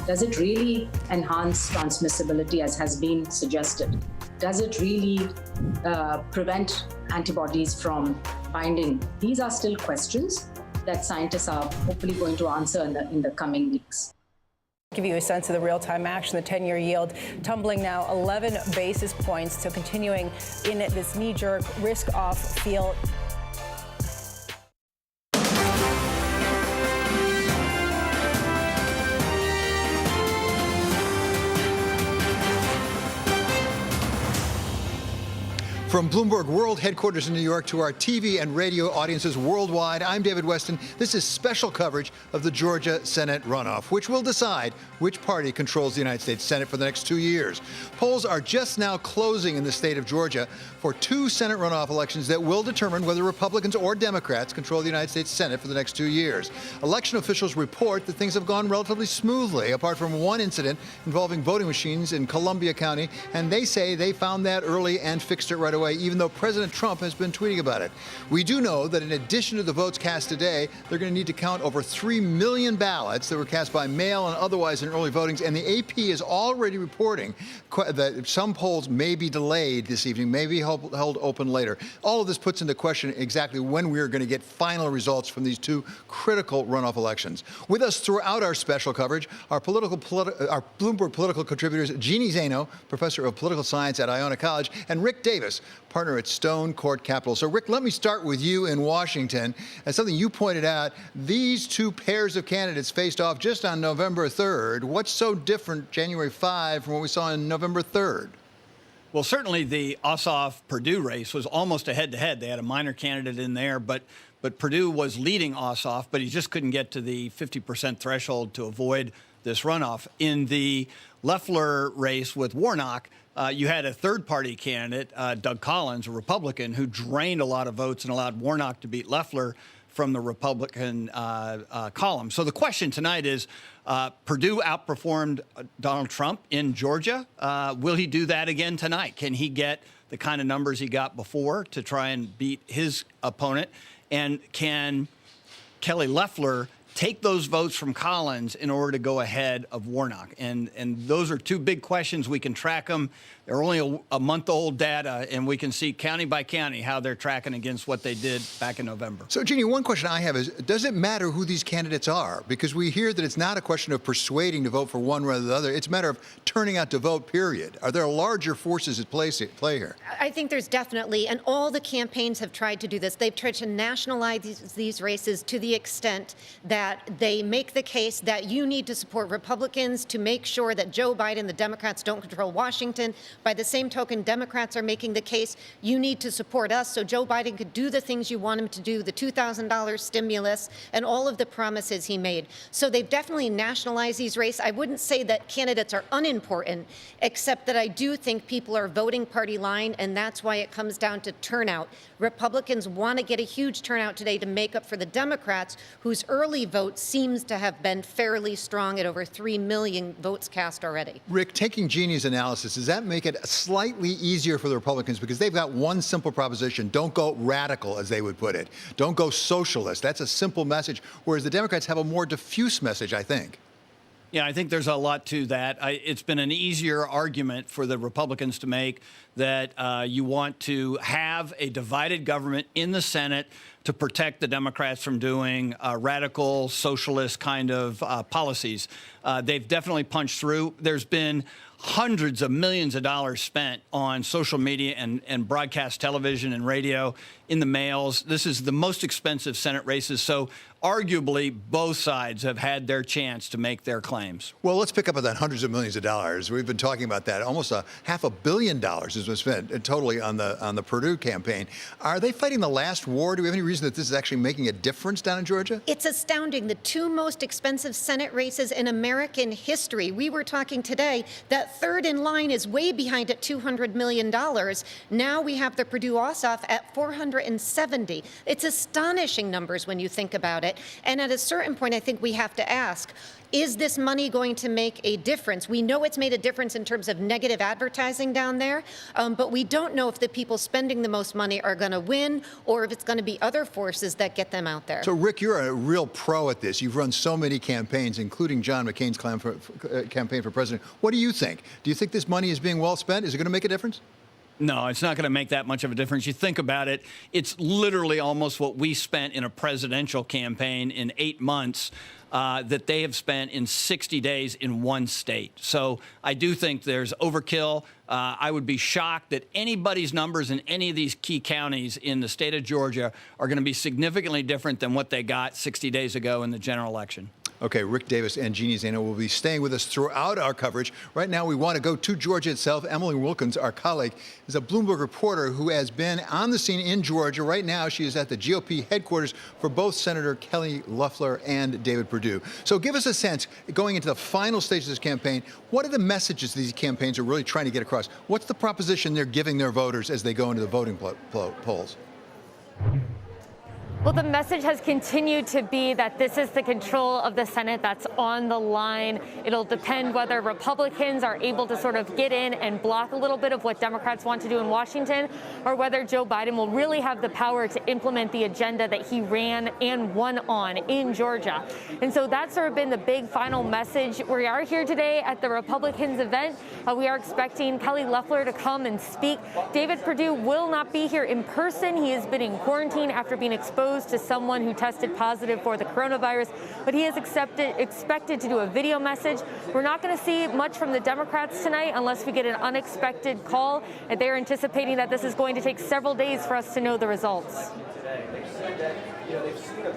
Does it really enhance transmissibility as has been suggested? Does it really prevent antibodies from binding? These are still questions that scientists are hopefully going to answer in the coming weeks. Give you a sense of the real-time action. The 10-year yield tumbling now 11 basis points, so continuing in this knee-jerk risk-off feel. From Bloomberg World Headquarters in New York to our TV and radio audiences worldwide, I'm David Weston. This is special coverage of the Georgia Senate runoff, which will decide which party controls the United States Senate for the next 2 years. Polls are just now closing in the state of Georgia for 2 Senate runoff elections that will determine whether Republicans or Democrats control the United States Senate for the next 2 years. Election officials report that things have gone relatively smoothly, apart from one incident involving voting machines in Columbia County, and they say they found that early and fixed it right away, even though President Trump has been tweeting about it. We do know that in addition to the votes cast today, they're going to need to count over 3 million ballots that were cast by mail and otherwise in early votings, and the AP is already reporting that some polls may be delayed this evening, may be held open later. All of this puts into question exactly when we're going to get final results from these 2 critical runoff elections. With us throughout our special coverage, our Bloomberg political contributors, Jeannie Zaino, professor of political science at Iona College, and Rick Davis, partner at Stone Court Capital. So, Rick, let me start with you in Washington. As something you pointed out, these 2 pairs of candidates faced off just on November 3rd. What's so different January 5 from what we saw on November 3rd? Well, certainly the Ossoff-Perdue race was almost a head-to-head. They had a minor candidate in there, but Perdue was leading Ossoff, but he just couldn't get to the 50% threshold to avoid this runoff. In the Loeffler race with Warnock, you had a third-party candidate, Doug Collins, a Republican, who drained a lot of votes and allowed Warnock to beat Loeffler from the Republican column. So the question tonight is, Perdue outperformed Donald Trump in Georgia. Will he do that again tonight? Can he get the kind of numbers he got before to try and beat his opponent? And can Kelly Loeffler take those votes from Collins in order to go ahead of Warnock? And those are 2 big questions. We can track them. They're only a month-old data, and we can see county by county how they're tracking against what they did back in November. So, Jeannie, one question I have is, does it matter who these candidates are? Because we hear that it's not a question of persuading to vote for one rather than the other. It's a matter of turning out to vote, period. Are there larger forces at play here? I think there's definitely, and all the campaigns have tried to do this. They've tried to nationalize these races to the extent that they make the case that you need to support Republicans to make sure that Joe Biden, the Democrats, don't control Washington. By the same token, Democrats are making the case you need to support us so Joe Biden could do the things you want him to do, the $2,000 stimulus and all of the promises he made. So they've definitely nationalized these races. I wouldn't say that candidates are unimportant, except that I do think people are voting party line, and that's why it comes down to turnout. Republicans want to get a huge turnout today to make up for the Democrats, whose early vote seems to have been fairly strong at over 3 million votes cast already. Rick, taking Jeannie's analysis, does that make it slightly easier for the Republicans? Because they've got one simple proposition: don't go radical, as they would put it. Don't go socialist. That's a simple message, whereas the Democrats have a more diffuse message, I think. Yeah, I think there's a lot to that. It's been an easier argument for the Republicans to make that you want to have a divided government in the Senate to protect the Democrats from doing radical socialist kind of policies. They've definitely punched through. There's been hundreds of millions of dollars spent on social media and broadcast television and radio in the mails. This is the most expensive Senate races. So arguably, both sides have had their chance to make their claims. Well, let's pick up on that hundreds of millions of dollars. We've been talking about that. Almost $500 million has been spent totally on the Perdue campaign. Are they fighting the last war? Do we have any reason that this is actually making a difference down in Georgia? It's astounding. The 2 most expensive Senate races in American history. We were talking today that third in line is way behind at $200 million. Now we have the Perdue-Ossoff at $470. It's astonishing numbers when you think about it. And at a certain point, I think we have to ask, Is this money going to make a difference? We know it's made a difference in terms of negative advertising down there, but we don't know if the people spending the most money are going to win or if it's going to be other forces that get them out there. So, Rick, you're a real pro at this. You've run so many campaigns, including John McCain's campaign for president. What do you think? Do you think this money is being well spent? Is it going to make a difference? No, it's not going to make that much of a difference. You think about it, it's literally almost what we spent in a presidential campaign in 8 months that they have spent in 60 days in one state. So I do think there's overkill. I would be shocked that anybody's numbers in any of these key counties in the state of Georgia are going to be significantly different than what they got 60 days ago in the general election. Okay, Rick Davis and Jeannie Zaino will be staying with us throughout our coverage. Right now, we want to go to Georgia itself. Emily Wilkins, our colleague, is a Bloomberg reporter who has been on the scene in Georgia. Right now, she is at the GOP headquarters for both Senator Kelly Loeffler and David Perdue. So give us a sense, going into the final stages of this campaign, what are the messages these campaigns are really trying to get across? What's the proposition they're giving their voters as they go into the voting polls? Well, the message has continued to be that this is the control of the Senate that's on the line. It'll depend whether Republicans are able to sort of get in and block a little bit of what Democrats want to do in Washington, or whether Joe Biden will really have the power to implement the agenda that he ran and won on in Georgia. And so that's sort of been the big final message. We are here today at the Republicans event. We are expecting Kelly Loeffler to come and speak. David Perdue will not be here in person. He has been in quarantine after being exposed to someone who tested positive for the coronavirus, but he is expected to do a video message. We're not going to see much from the Democrats tonight unless we get an unexpected call, and they're anticipating that this is going to take several days for us to know the results.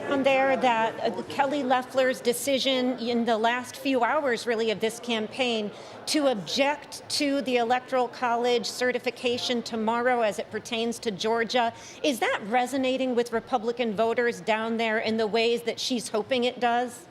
On there that Kelly Loeffler's decision in the last few hours, really, of this campaign to object to the Electoral College certification tomorrow as it pertains to Georgia, is that resonating with Republican voters down there in the ways that she's hoping it does?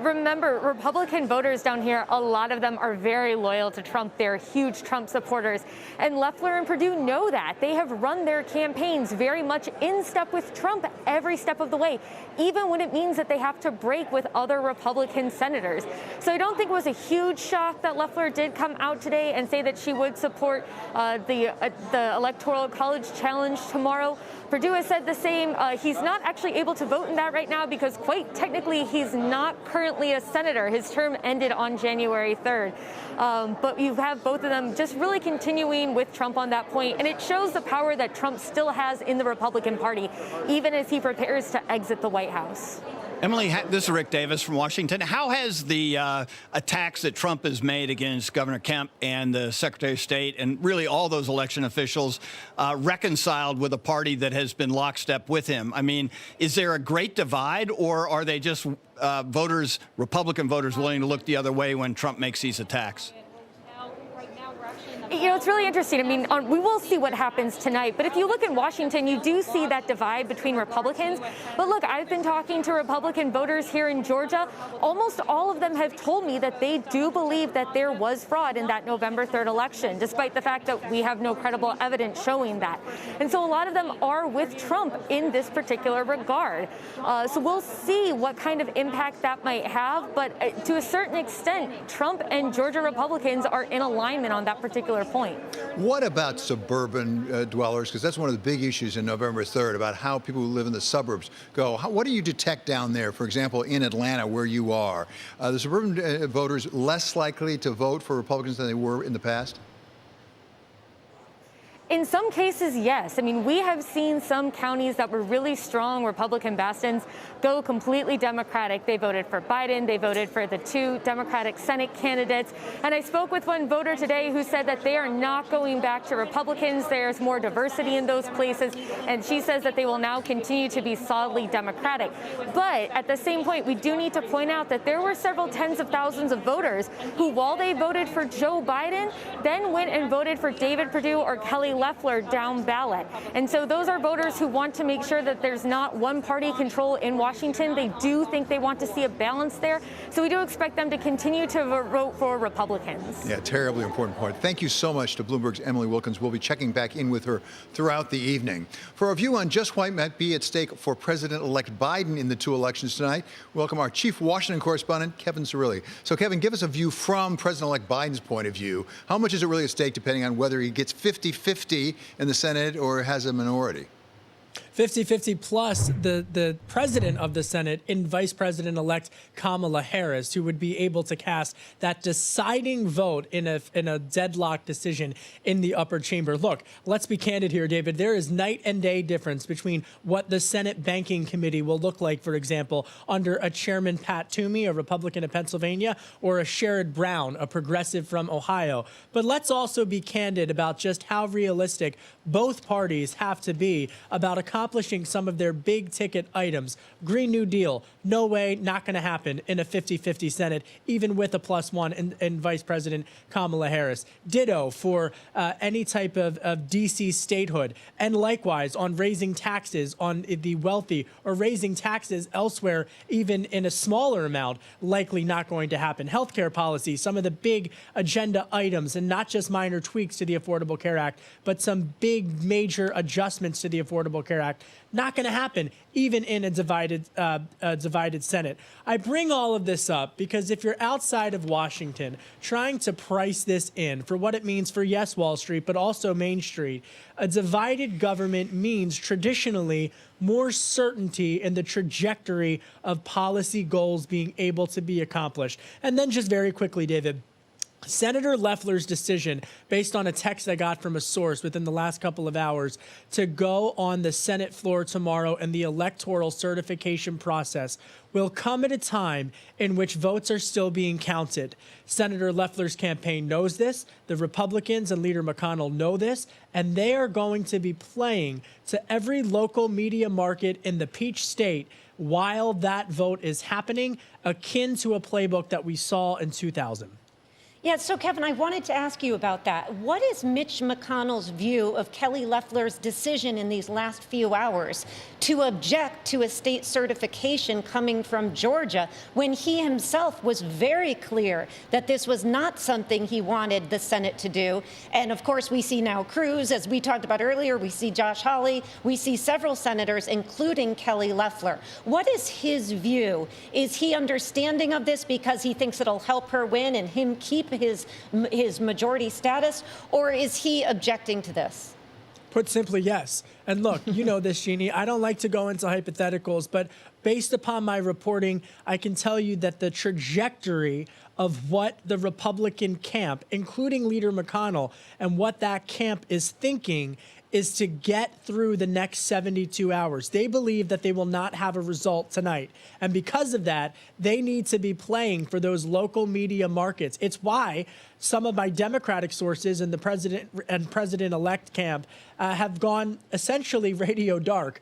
Remember, Republican voters down here, a lot of them are very loyal to Trump. They're huge Trump supporters. And Loeffler and Perdue know that. They have run their campaigns very much in step with Trump every step of the way, even when it means that they have to break with other Republican senators. So I don't think it was a huge shock that Loeffler did come out today and say that she would support the Electoral College challenge tomorrow. Perdue has said the same. He's not actually able to vote in that right now because quite technically he's not currently a senator. His term ended on January 3rd. But you have both of them just really continuing with Trump on that point. And it shows the power that Trump still has in the Republican Party, even as he prepares to exit the White House. Emily, this is Rick Davis from Washington. How has the attacks that Trump has made against Governor Kemp and the Secretary of State and really all those election officials reconciled with a party that has been lockstep with him? I mean, is there a great divide, or are they just voters, Republican voters, willing to look the other way when Trump makes these attacks? You know, it's really interesting. I mean, we will see what happens tonight. But if you look in Washington, you do see that divide between Republicans. But look, I've been talking to Republican voters here in Georgia. Almost all of them have told me that they do believe that there was fraud in that November 3rd election, despite the fact that we have no credible evidence showing that. And so a lot of them are with Trump in this particular regard. So we'll see what kind of impact that might have. But to a certain extent, Trump and Georgia Republicans are in alignment on that particular point. What about suburban dwellers? Because that's one of the big issues in November 3rd, about how people who live in the suburbs go. What do you detect down there, for example, in Atlanta, where you are? The suburban voters less likely to vote for Republicans than they were in the past? In some cases, yes. I mean, we have seen some counties that were really strong Republican bastions go completely Democratic. They voted for Biden. They voted for the 2 Democratic Senate candidates. And I spoke with one voter today who said that they are not going back to Republicans. There's more diversity in those places. And she says that they will now continue to be solidly Democratic. But at the same point, we do need to point out that there were several tens of thousands of voters who, while they voted for Joe Biden, then went and voted for David Perdue or Kelly Loeffler down ballot. And so those are voters who want to make sure that there's not one party control in Washington. They do think they want to see a balance there. So we do expect them to continue to vote for Republicans. Yeah, terribly important point. Thank you so much to Bloomberg's Emily Wilkins. We'll be checking back in with her throughout the evening. For our view on just what might be at stake for President-elect Biden in the two elections tonight, welcome our chief Washington correspondent, Kevin Cirilli. So, Kevin, give us a view from President-elect Biden's point of view. How much is it really at stake depending on whether he gets 50-50 in the Senate or has a minority? 50-50 plus the president of the Senate in Vice President-elect Kamala Harris, who would be able to cast that deciding vote in a deadlock decision in the upper chamber. Look, let's be candid here, David. There is night and day difference between what the Senate Banking Committee will look like, for example, under a Chairman Pat Toomey, a Republican of Pennsylvania, or a Sherrod Brown, a progressive from Ohio. But let's also be candid about just how realistic both parties have to be about accomplishing some of their big ticket items. Green New Deal, no way, not going to happen in a 50-50 Senate, even with a +1 in Vice President Kamala Harris. Ditto for any type of D.C. statehood. And likewise on raising taxes on the wealthy or raising taxes elsewhere, even in a smaller amount, likely not going to happen. Healthcare policy, some of the big agenda items, and not just minor tweaks to the Affordable Care Act, but some big major adjustments to the Affordable Care Act. Not going to happen, even in a divided Senate. I bring all of this up because if you're outside of Washington trying to price this in for what it means for, yes, Wall Street, but also Main Street, a divided government means traditionally more certainty in the trajectory of policy goals being able to be accomplished. And then just very quickly, David, Senator Loeffler's decision, based on a text I got from a source within the last couple of hours, to go on the Senate floor tomorrow in the electoral certification process will come at a time in which votes are still being counted. Senator Loeffler's campaign knows this. The Republicans and Leader McConnell know this, and they are going to be playing to every local media market in the Peach State while that vote is happening, akin to a playbook that we saw in 2000. Yeah, so Kevin, I wanted to ask you about that. What is Mitch McConnell's view of Kelly Loeffler's decision in these last few hours to object to a state certification coming from Georgia when he himself was very clear that this was not something he wanted the Senate to do? And of course, we see now Cruz, as we talked about earlier, we see Josh Hawley, we see several senators, including Kelly Loeffler. What is his view? Is he understanding of this because he thinks it'll help her win and him keep his majority status, or is he objecting to this? Put simply, yes. And look, you know this, Jeannie. I don't like to go into hypotheticals, but based upon my reporting, I can tell you that the trajectory of what the Republican camp, including Leader McConnell, and what that camp is thinking is to get through the next 72 hours. They believe that they will not have a result tonight. And because of that, they need to be playing for those local media markets. It's why some of my Democratic sources in the president and president-elect camp have gone essentially radio dark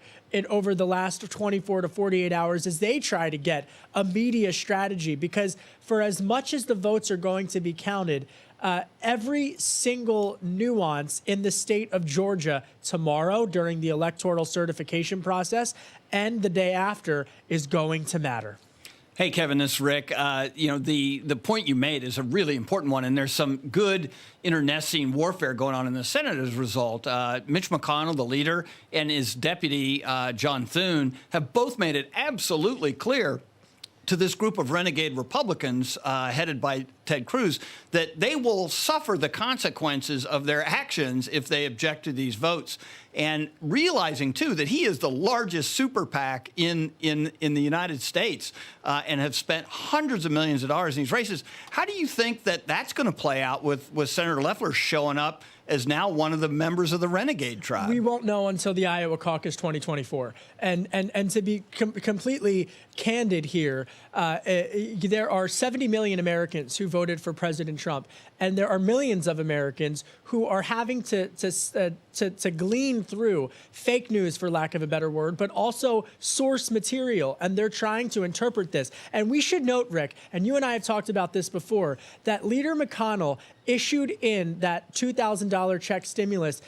over the last 24 to 48 hours as they try to get a media strategy. Because for as much as the votes are going to be counted, every single nuance in the state of Georgia tomorrow during the electoral certification process and the day after is going to matter. Hey, Kevin, this is Rick. The point you made is a really important one, and there's some good internecine warfare going on in the Senate as a result. Mitch McConnell, the leader, and his deputy, John Thune, have both made it absolutely clear to this group of renegade Republicans headed by Ted Cruz that they will suffer the consequences of their actions if they object to these votes. And realizing, too, that he is the largest super PAC in the United States and have spent hundreds of millions of dollars in these races. How do you think that that's going to play out with Senator Loeffler showing up as now one of the members of the renegade tribe? We won't know until the Iowa caucus 2024. And to be completely candid here, there are 70 million Americans who voted for President Trump, and there are millions of Americans who are having to glean sifting through fake news, for lack of a better word, but also source material, and they're trying to interpret this. And we should note, Rick, and you and I have talked about this before, that Leader McConnell issued in that $2,000 check stimulus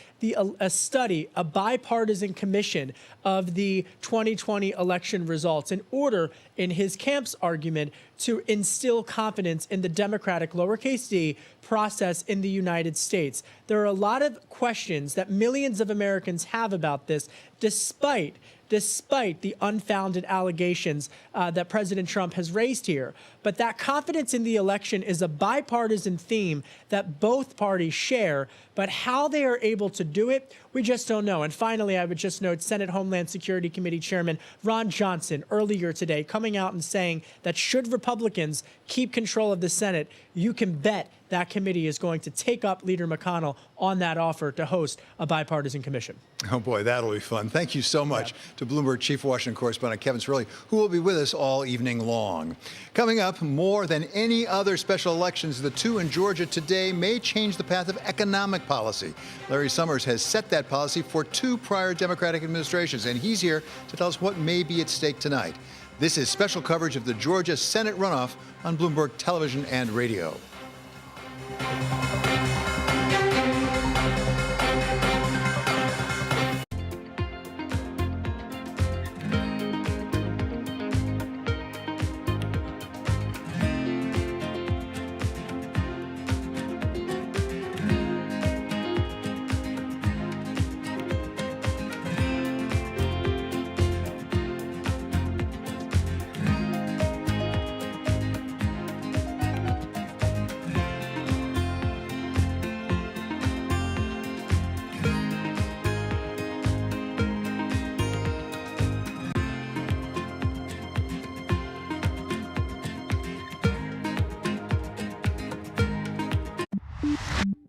a study, a bipartisan commission of the 2020 election results in order, in his camp's argument, to instill confidence in the Democratic, lowercase d, process in the United States. There are a lot of questions that millions of Americans have about this, despite the unfounded allegations that President Trump has raised here. But that confidence in the election is a bipartisan theme that both parties share, but how they are able to do it, we just don't know. And finally, I would just note Senate Homeland Security Committee Chairman Ron Johnson earlier today coming out and saying that should Republicans keep control of the Senate, you can bet that committee is going to take up Leader McConnell on that offer to host a bipartisan commission. Oh, boy, that'll be fun. Thank you so much to Bloomberg Chief Washington Correspondent Kevin Cirilli, who will be with us all evening long. Coming up, more than any other special elections, the two in Georgia today may change the path of economic policy. Larry Summers has set that policy for two prior Democratic administrations, and he's here to tell us what may be at stake tonight. This is special coverage of the Georgia Senate runoff on Bloomberg Television and Radio.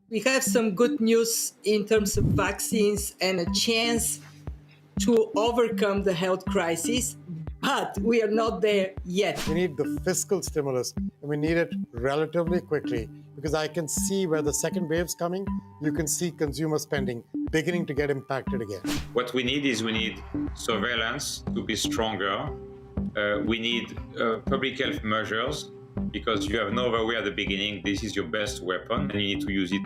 We have some good news in terms of vaccines and a chance to overcome the health crisis, but we are not there yet. We need the fiscal stimulus, and we need it relatively quickly, because I can see where the second wave's coming. You can see consumer spending beginning to get impacted again. What we need surveillance to be stronger. We need public health measures, because you have no other way at the beginning. This is your best weapon, and you need to use it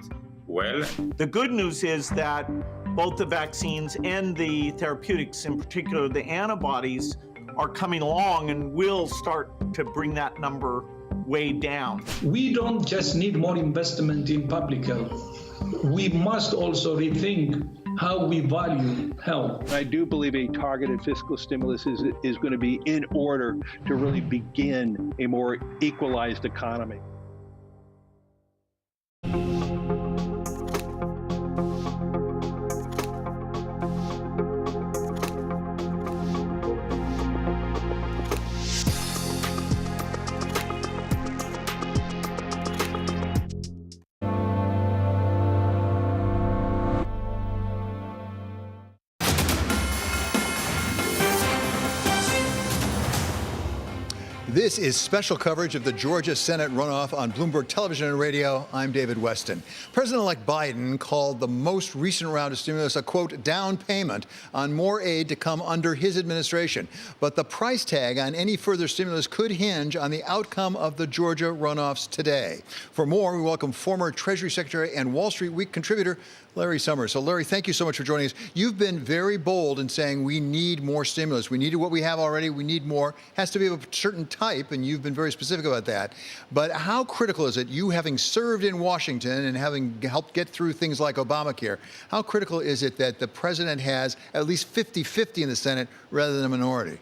well. The good news is that both the vaccines and the therapeutics, in particular the antibodies, are coming along and will start to bring that number way down. We don't just need more investment in public health. We must also rethink how we value health. I do believe a targeted fiscal stimulus is going to be in order to really begin a more equalized economy. This is special coverage of the Georgia Senate runoff on Bloomberg Television and Radio. I'm David Weston. President-elect Biden called the most recent round of stimulus a, quote, down payment on more aid to come under his administration. But the price tag on any further stimulus could hinge on the outcome of the Georgia runoffs today. For more, we welcome former Treasury Secretary and Wall Street Week contributor Larry Summers. So, Larry, thank you so much for joining us. You've been very bold in saying we need more stimulus. We needed what we have already. We need more. It has to be of a certain type, and you've been very specific about that. But how critical is it, you having served in Washington and having helped get through things like Obamacare, how critical is it that the president has at least 50-50 in the Senate rather than a minority?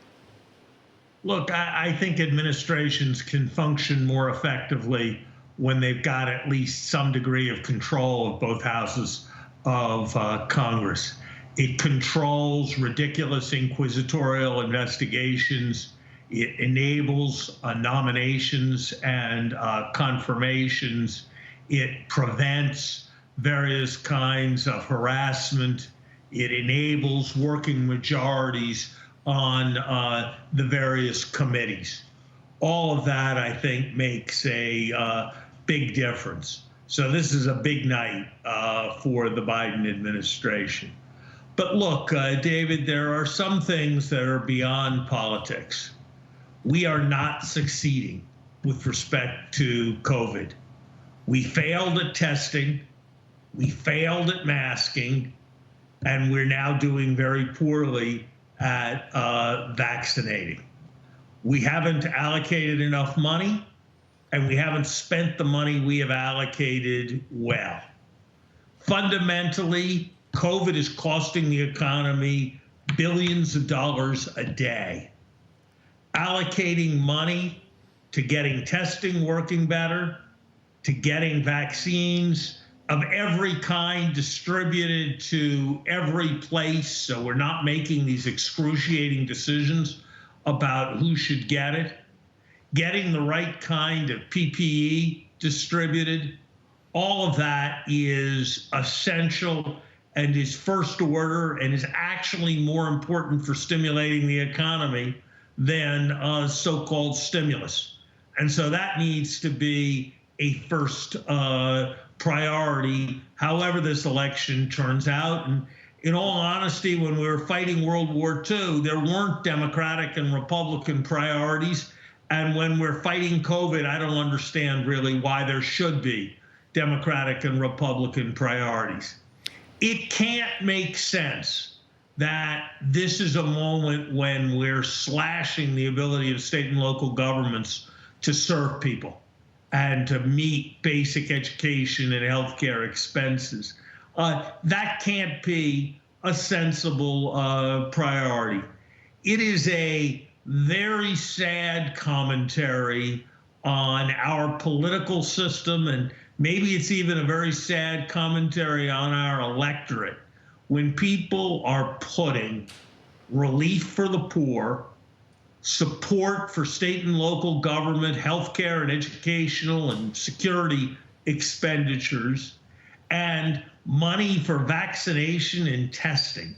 Look, I think administrations can function more effectively when they've got at least some degree of control of both houses of Congress. It controls ridiculous inquisitorial investigations. It enables nominations and confirmations. It prevents various kinds of harassment. It enables working majorities on the various committees. All of that, I think, makes a big difference. So this is a big night for the Biden administration. But look, David, there are some things that are beyond politics. We are not succeeding with respect to COVID. We failed at testing, we failed at masking, and we're now doing very poorly at vaccinating. We haven't allocated enough money, and we haven't spent the money we have allocated well. Fundamentally, COVID is costing the economy billions of dollars a day. Allocating money to getting testing working better, to getting vaccines of every kind distributed to every place, so we're not making these excruciating decisions about who should get it, getting the right kind of PPE distributed, all of that is essential and is first order and is actually more important for stimulating the economy than so-called stimulus. And so that needs to be a first priority, however this election turns out. And in all honesty, when we were fighting World War II, there weren't Democratic and Republican priorities. And when we're fighting COVID, I don't understand really why there should be Democratic and Republican priorities. It can't make sense that this is a moment when we're slashing the ability of state and local governments to serve people and to meet basic education and healthcare expenses. That can't be a sensible priority. It is a very sad commentary on our political system, and maybe it's even a very sad commentary on our electorate when people are putting relief for the poor, support for state and local government, healthcare and educational and security expenditures, and money for vaccination and testing.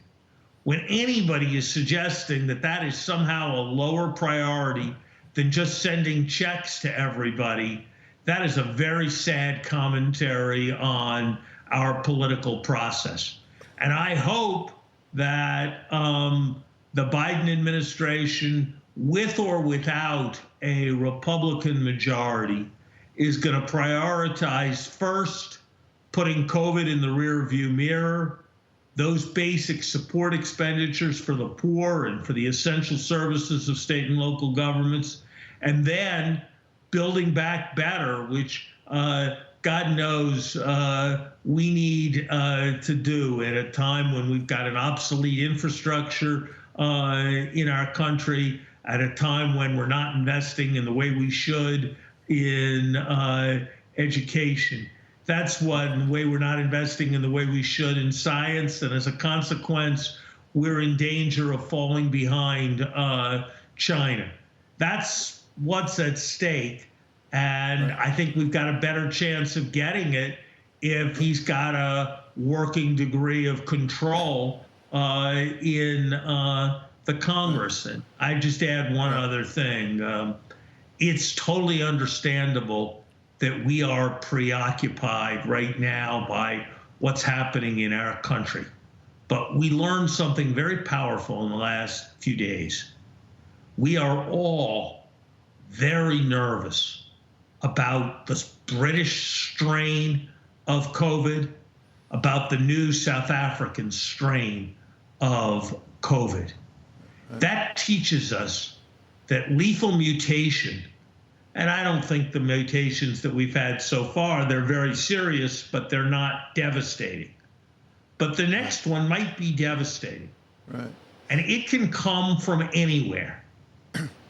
When anybody is suggesting that that is somehow a lower priority than just sending checks to everybody, that is a very sad commentary on our political process. And I hope that the Biden administration, with or without a Republican majority, is going to prioritize first putting COVID in the rearview mirror, those basic support expenditures for the poor and for the essential services of state and local governments, and then building back better, which God knows we need to do at a time when we've got an obsolete infrastructure in our country, at a time when we're not investing in the way we should in education. That's one way we're not investing in the way we should in science, and as a consequence, we're in danger of falling behind China. That's what's at stake. And I think we've got a better chance of getting it if he's got a working degree of control in the Congress. And I just add one other thing. It's totally understandable that we are preoccupied right now by what's happening in our country. But we learned something very powerful in the last few days. We are all very nervous about the British strain of COVID, about the new South African strain of COVID. That teaches us that lethal mutation, and I don't think the mutations that we've had so far, they're very serious, but they're not devastating. But the next one might be devastating. Right. And it can come from anywhere.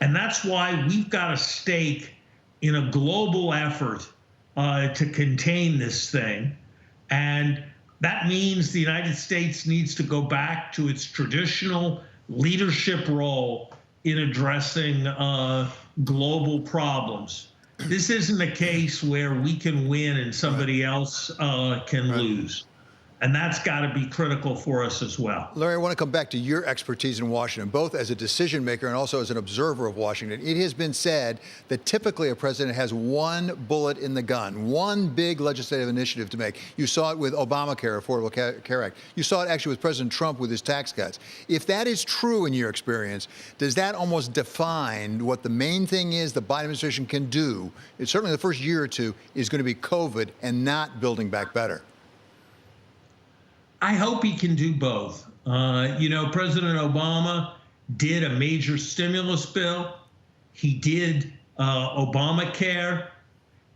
And that's why we've got a stake in a global effort to contain this thing. And that means the United States needs to go back to its traditional leadership role in addressing global problems. This isn't a case where we can win and somebody else can lose. And that's got to be critical for us as well. Larry, I want to come back to your expertise in Washington, both as a decision maker and also as an observer of Washington. It has been said that typically a president has one bullet in the gun, one big legislative initiative to make. You saw it with Obamacare, Affordable Care Act. You saw it actually with President Trump with his tax cuts. If that is true in your experience, does that almost define what the main thing is the Biden administration can do? It's certainly the first year or two is going to be COVID and not building back better. I hope he can do both. President Obama did a major stimulus bill. He did Obamacare,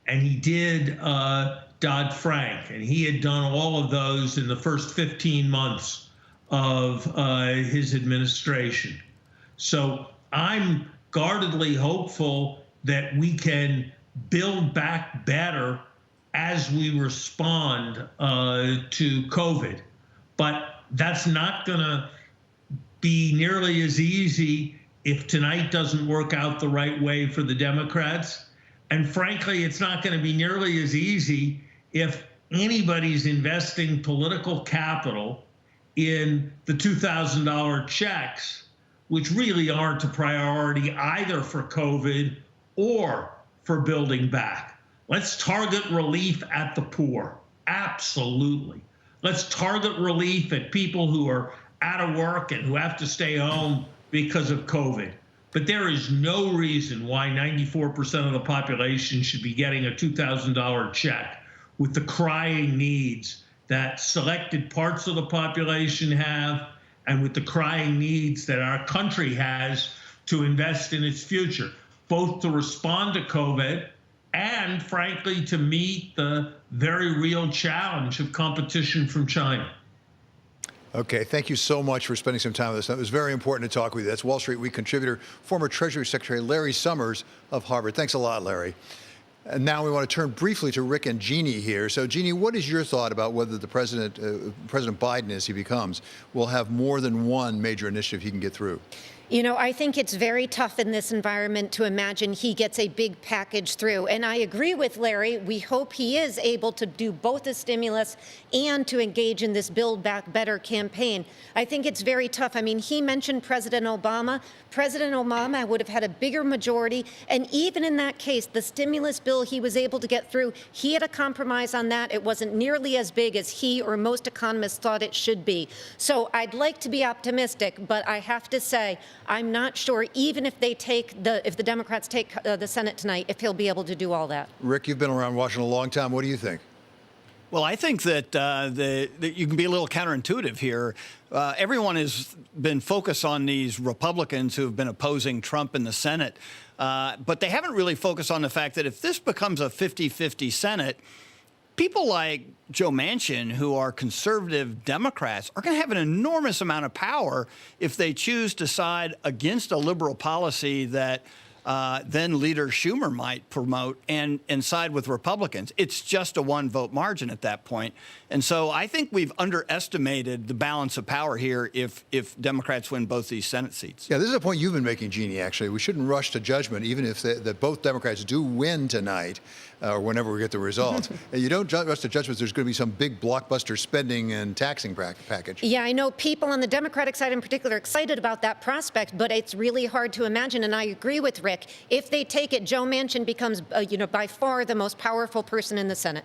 and he did Dodd-Frank. And he had done all of those in the first 15 months of his administration. So I'm guardedly hopeful that we can build back better as we respond to COVID. But that's not going to be nearly as easy if tonight doesn't work out the right way for the Democrats. And frankly, it's not going to be nearly as easy if anybody's investing political capital in the $2,000 checks, which really aren't a priority either for COVID or for building back. Let's target relief at the poor. Absolutely. Let's target relief at people who are out of work and who have to stay home because of COVID. But there is no reason why 94% of the population should be getting a $2,000 check with the crying needs that selected parts of the population have and with the crying needs that our country has to invest in its future, both to respond to COVID and, frankly, to meet the very real challenge of competition from China. Okay, thank you so much for spending some time with us. It was very important to talk with you. That's Wall Street Week contributor, former Treasury Secretary Larry Summers of Harvard. Thanks a lot, Larry. And now we want to turn briefly to Rick and Jeannie here. So, Jeannie, what is your thought about whether the President Biden, as he becomes, will have more than one major initiative he can get through? I think it's very tough in this environment to imagine he gets a big package through. And I agree with Larry. We hope he is able to do both the stimulus and to engage in this Build Back Better campaign. I think it's very tough. I mean, he mentioned President Obama. President Obama would have had a bigger majority. And even in that case, the stimulus bill he was able to get through, he had a compromise on that. It wasn't nearly as big as he or most economists thought it should be. So I'd like to be optimistic, but I have to say, I'm not sure, even if if the Democrats take the Senate tonight, if he'll be able to do all that. Rick, you've been around Washington a long time. What do you think? Well, I think that, that you can be a little counterintuitive here. Everyone has been focused on these Republicans who have been opposing Trump in the Senate, but they haven't really focused on the fact that if this becomes a 50-50 Senate, people like Joe Manchin, who are conservative Democrats, are going to have an enormous amount of power if they choose to side against a liberal policy that then leader Schumer might promote and side with Republicans. It's just a one-vote margin at that point. And so I think we've underestimated the balance of power here if Democrats win both these Senate seats. Yeah, this is a point you've been making, Jeannie, actually. We shouldn't rush to judgment, even if that both Democrats do win tonight, or whenever we get the results. You don't rush to judgment. There's going to be some big blockbuster spending and taxing package. Yeah, I know people on the Democratic side in particular are excited about that prospect, but it's really hard to imagine. And I agree with Rick. If they take it, Joe Manchin becomes, by far the most powerful person in the Senate.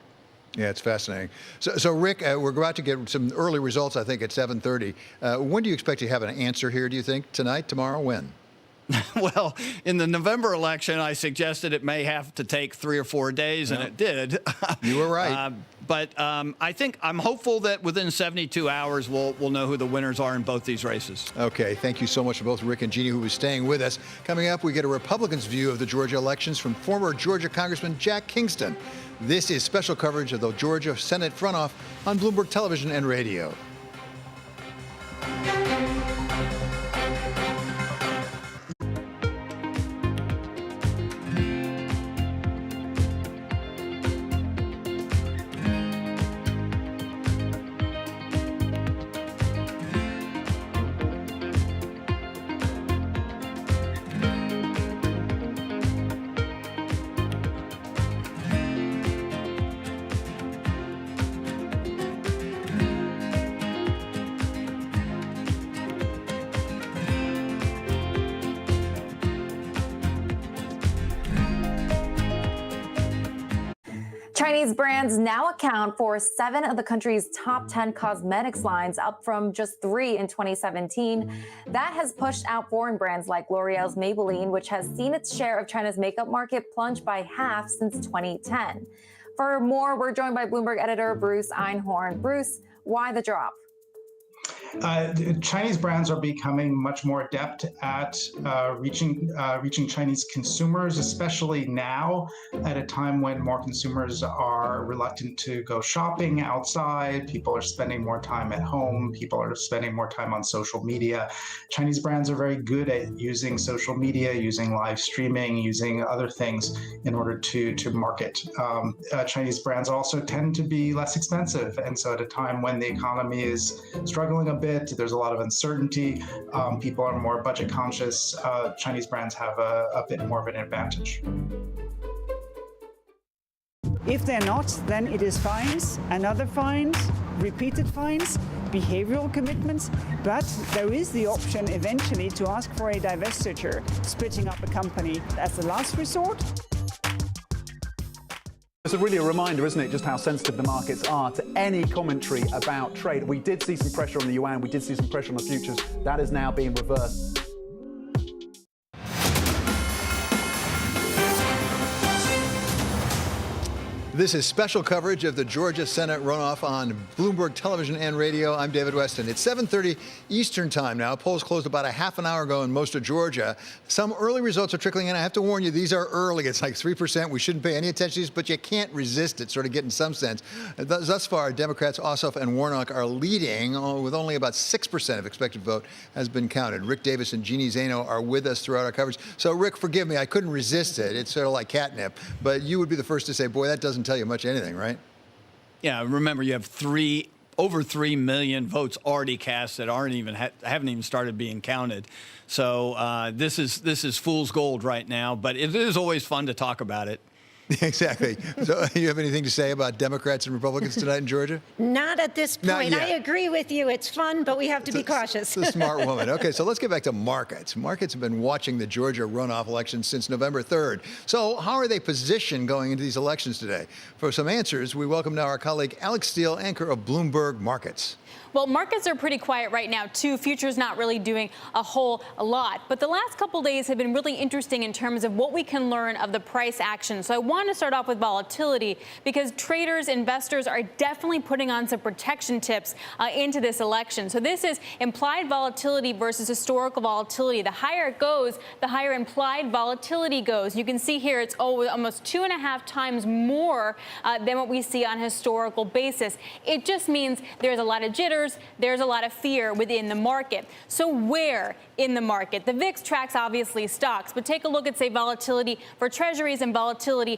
Yeah, it's fascinating. So Rick, we're about to get some early results, I think, at 7:30. When do you expect to have an answer here, do you think? Tonight, tomorrow, when? Well, in the November election, I suggested it may have to take 3 or 4 days, and it did. You were right. But I'm hopeful that within 72 hours, we'll know who the winners are in both these races. Okay. Thank you so much to both Rick and Jeannie, who was staying with us. Coming up, we get a Republicans' view of the Georgia elections from former Georgia Congressman Jack Kingston. This is special coverage of the Georgia Senate runoff on Bloomberg Television and Radio. Chinese brands now account for 7 of the country's top 10 cosmetics lines, up from just 3 in 2017. That has pushed out foreign brands like L'Oreal's Maybelline, which has seen its share of China's makeup market plunge by half since 2010. For more, we're joined by Bloomberg editor Bruce Einhorn. Bruce, why the drop? Chinese brands are becoming much more adept at reaching Chinese consumers, especially now at a time when more consumers are reluctant to go shopping outside. People are spending more time at home. People are spending more time on social media. Chinese brands are very good at using social media, using live streaming, using other things in order to market. Chinese brands also tend to be less expensive. And so at a time when the economy is struggling a bit, there's a lot of uncertainty, people are more budget conscious, Chinese brands have a bit more of an advantage. If they're not, then it is fines, another fines, repeated fines, behavioral commitments, but there is the option eventually to ask for a divestiture, splitting up a company as a last resort. It's really a reminder, isn't it, just how sensitive the markets are to any commentary about trade. We did see some pressure on the yuan, we did see some pressure on the futures. That is now being reversed. This is special coverage of the Georgia Senate runoff on Bloomberg Television and Radio. I'm David Weston. It's 7:30 Eastern time now. Polls closed about a half an hour ago in most of Georgia. Some early results are trickling in. I have to warn you, these are early. It's like 3%. We shouldn't pay any attention to these, but you can't resist it, sort of getting some sense. Thus far, Democrats Ossoff and Warnock are leading with only about 6% of expected vote has been counted. Rick Davis and Jeannie Zaino are with us throughout our coverage. So, Rick, forgive me. I couldn't resist it. It's sort of like catnip. But you would be the first to say, boy, that doesn't tell you much anything, right? Yeah, remember you have over 3 million votes already cast that aren't even haven't even started being counted. So this is fool's gold right now, but it is always fun to talk about it. Exactly. So you have anything to say about Democrats and Republicans tonight in Georgia? Not at this point. I agree with you. It's fun, but we have to be cautious. It's a smart woman. Okay, so let's get back to markets. Markets have been watching the Georgia runoff election since November 3rd. So how are they positioned going into these elections today? For some answers, we welcome now our colleague Alex Steele, anchor of Bloomberg Markets. Well, markets are pretty quiet right now, too. Futures not really doing a whole lot. But the last couple days have been really interesting in terms of what we can learn of the price action. So I want to start off with volatility because traders, investors are definitely putting on some protection tips into this election. So this is implied volatility versus historical volatility. The higher it goes, the higher implied volatility goes. You can see here it's almost 2.5 times more than what we see on a historical basis. It just means there's a lot of jitters. There's a lot of fear within the market. So where in the market? The VIX tracks obviously stocks, but take a look at, say, volatility for treasuries and volatility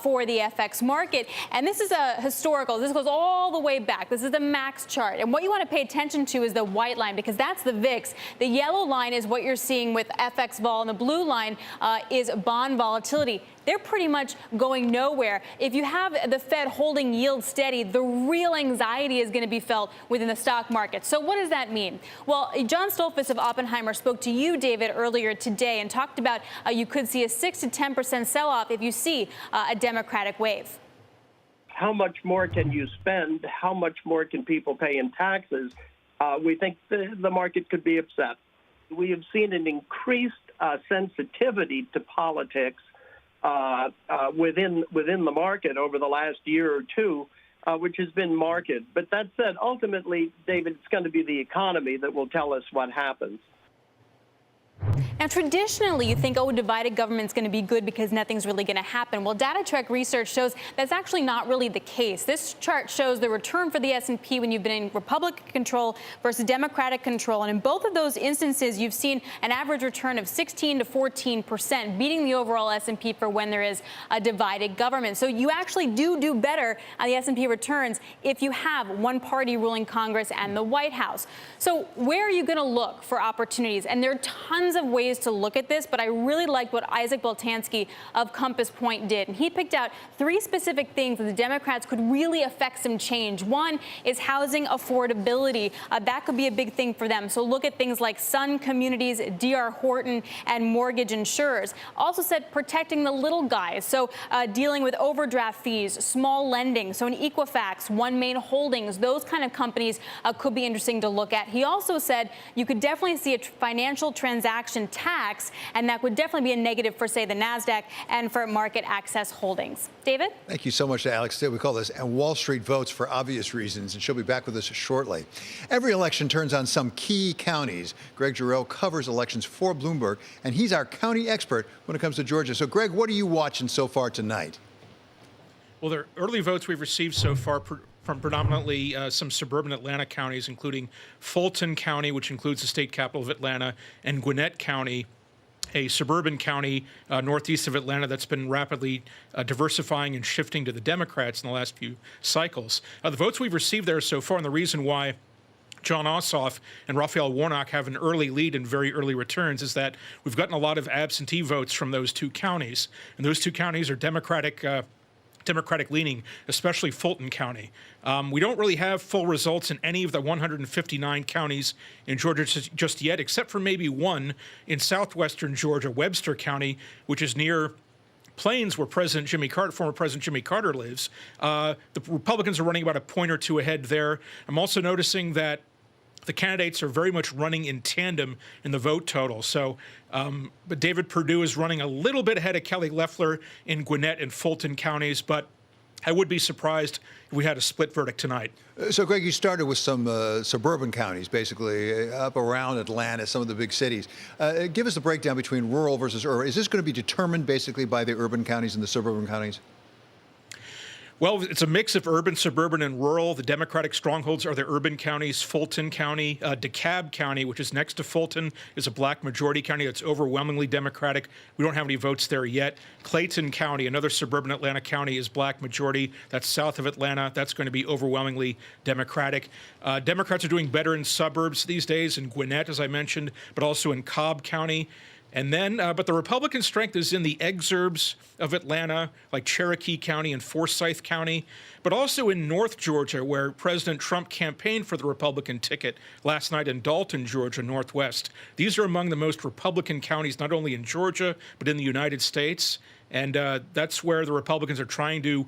for the FX market. And this is a historical. This goes all the way back. This is the max chart. And what you want to pay attention to is the white line because that's the VIX. The yellow line is what you're seeing with FX vol, and the blue line is bond volatility. They're pretty much going nowhere. If you have the Fed holding yields steady, the real anxiety is going to be felt within the stock market. So what does that mean? Well, John Stolfus of Oppenheimer spoke to you, David, earlier today and talked about you could see a 6 to 10% sell-off if you see a Democratic wave. How much more can you spend? How much more can people pay in taxes? We think the market could be upset. We have seen an increased sensitivity to politics within the market over the last year or two, which has been marked. But that said, ultimately, David, it's going to be the economy that will tell us what happens. Now, traditionally, you think, oh, divided government's going to be good because nothing's really going to happen. Well, DataTrek research shows that's actually not really the case. This chart shows the return for the S&P when you've been in Republican control versus Democratic control. And in both of those instances, you've seen an average return of 16 to 14%, beating the overall S&P for when there is a divided government. So you actually do better on the S&P returns if you have one party ruling Congress and the White House. So where are you going to look for opportunities? And there are tons tons of ways to look at this, but I really liked what Isaac Boltanski of Compass Point did. And he picked out 3 specific things that the Democrats could really affect some change. One is housing affordability. That could be a big thing for them. So look at things like Sun Communities, D.R. Horton, and mortgage insurers. Also said protecting the little guys. So dealing with overdraft fees, small lending. So an Equifax, One Main Holdings, those kind of companies could be interesting to look at. He also said you could definitely see a financial transaction tax, and that would definitely be a negative for, say, the NASDAQ and for market access holdings. David? Thank you so much to Alex. We call this Wall Street Votes for obvious reasons, and she'll be back with us shortly. Every election turns on some key counties. Greg Giroux covers elections for Bloomberg, and he's our county expert when it comes to Georgia. So, Greg, what are you watching so far tonight? Well, the early votes we've received so far from predominantly some suburban Atlanta counties, including Fulton County, which includes the state capital of Atlanta, and Gwinnett County, a suburban county northeast of Atlanta that's been rapidly diversifying and shifting to the Democrats in the last few cycles. The votes we've received there so far, and the reason why Jon Ossoff and Raphael Warnock have an early lead and very early returns, is that we've gotten a lot of absentee votes from those 2 counties. And those 2 counties are Democratic leaning, especially Fulton County. We don't really have full results in any of the 159 counties in Georgia just yet, except for maybe one in southwestern Georgia, Webster County, which is near Plains, where former President Jimmy Carter lives. The Republicans are running about a point or 2 ahead there. I'm also noticing that the candidates are very much running in tandem in the vote total. So, but David Perdue is running a little bit ahead of Kelly Loeffler in Gwinnett and Fulton counties, but I would be surprised if we had a split verdict tonight. So, Greg, you started with some suburban counties, basically, up around Atlanta, some of the big cities. Give us a breakdown between rural versus urban. Is this going to be determined basically by the urban counties and the suburban counties? Well, it's a mix of urban, suburban, and rural. The Democratic strongholds are the urban counties. Fulton County, DeKalb County, which is next to Fulton, is a black majority county that's overwhelmingly Democratic. We don't have any votes there yet. Clayton County, another suburban Atlanta county, is black majority. That's south of Atlanta. That's going to be overwhelmingly Democratic. Democrats are doing better in suburbs these days, in Gwinnett, as I mentioned, but also in Cobb County. And then, but the Republican strength is in the exurbs of Atlanta, like Cherokee County and Forsyth County, but also in North Georgia, where President Trump campaigned for the Republican ticket last night in Dalton, Georgia, Northwest. These are among the most Republican counties, not only in Georgia, but in the United States. And that's where the Republicans are trying to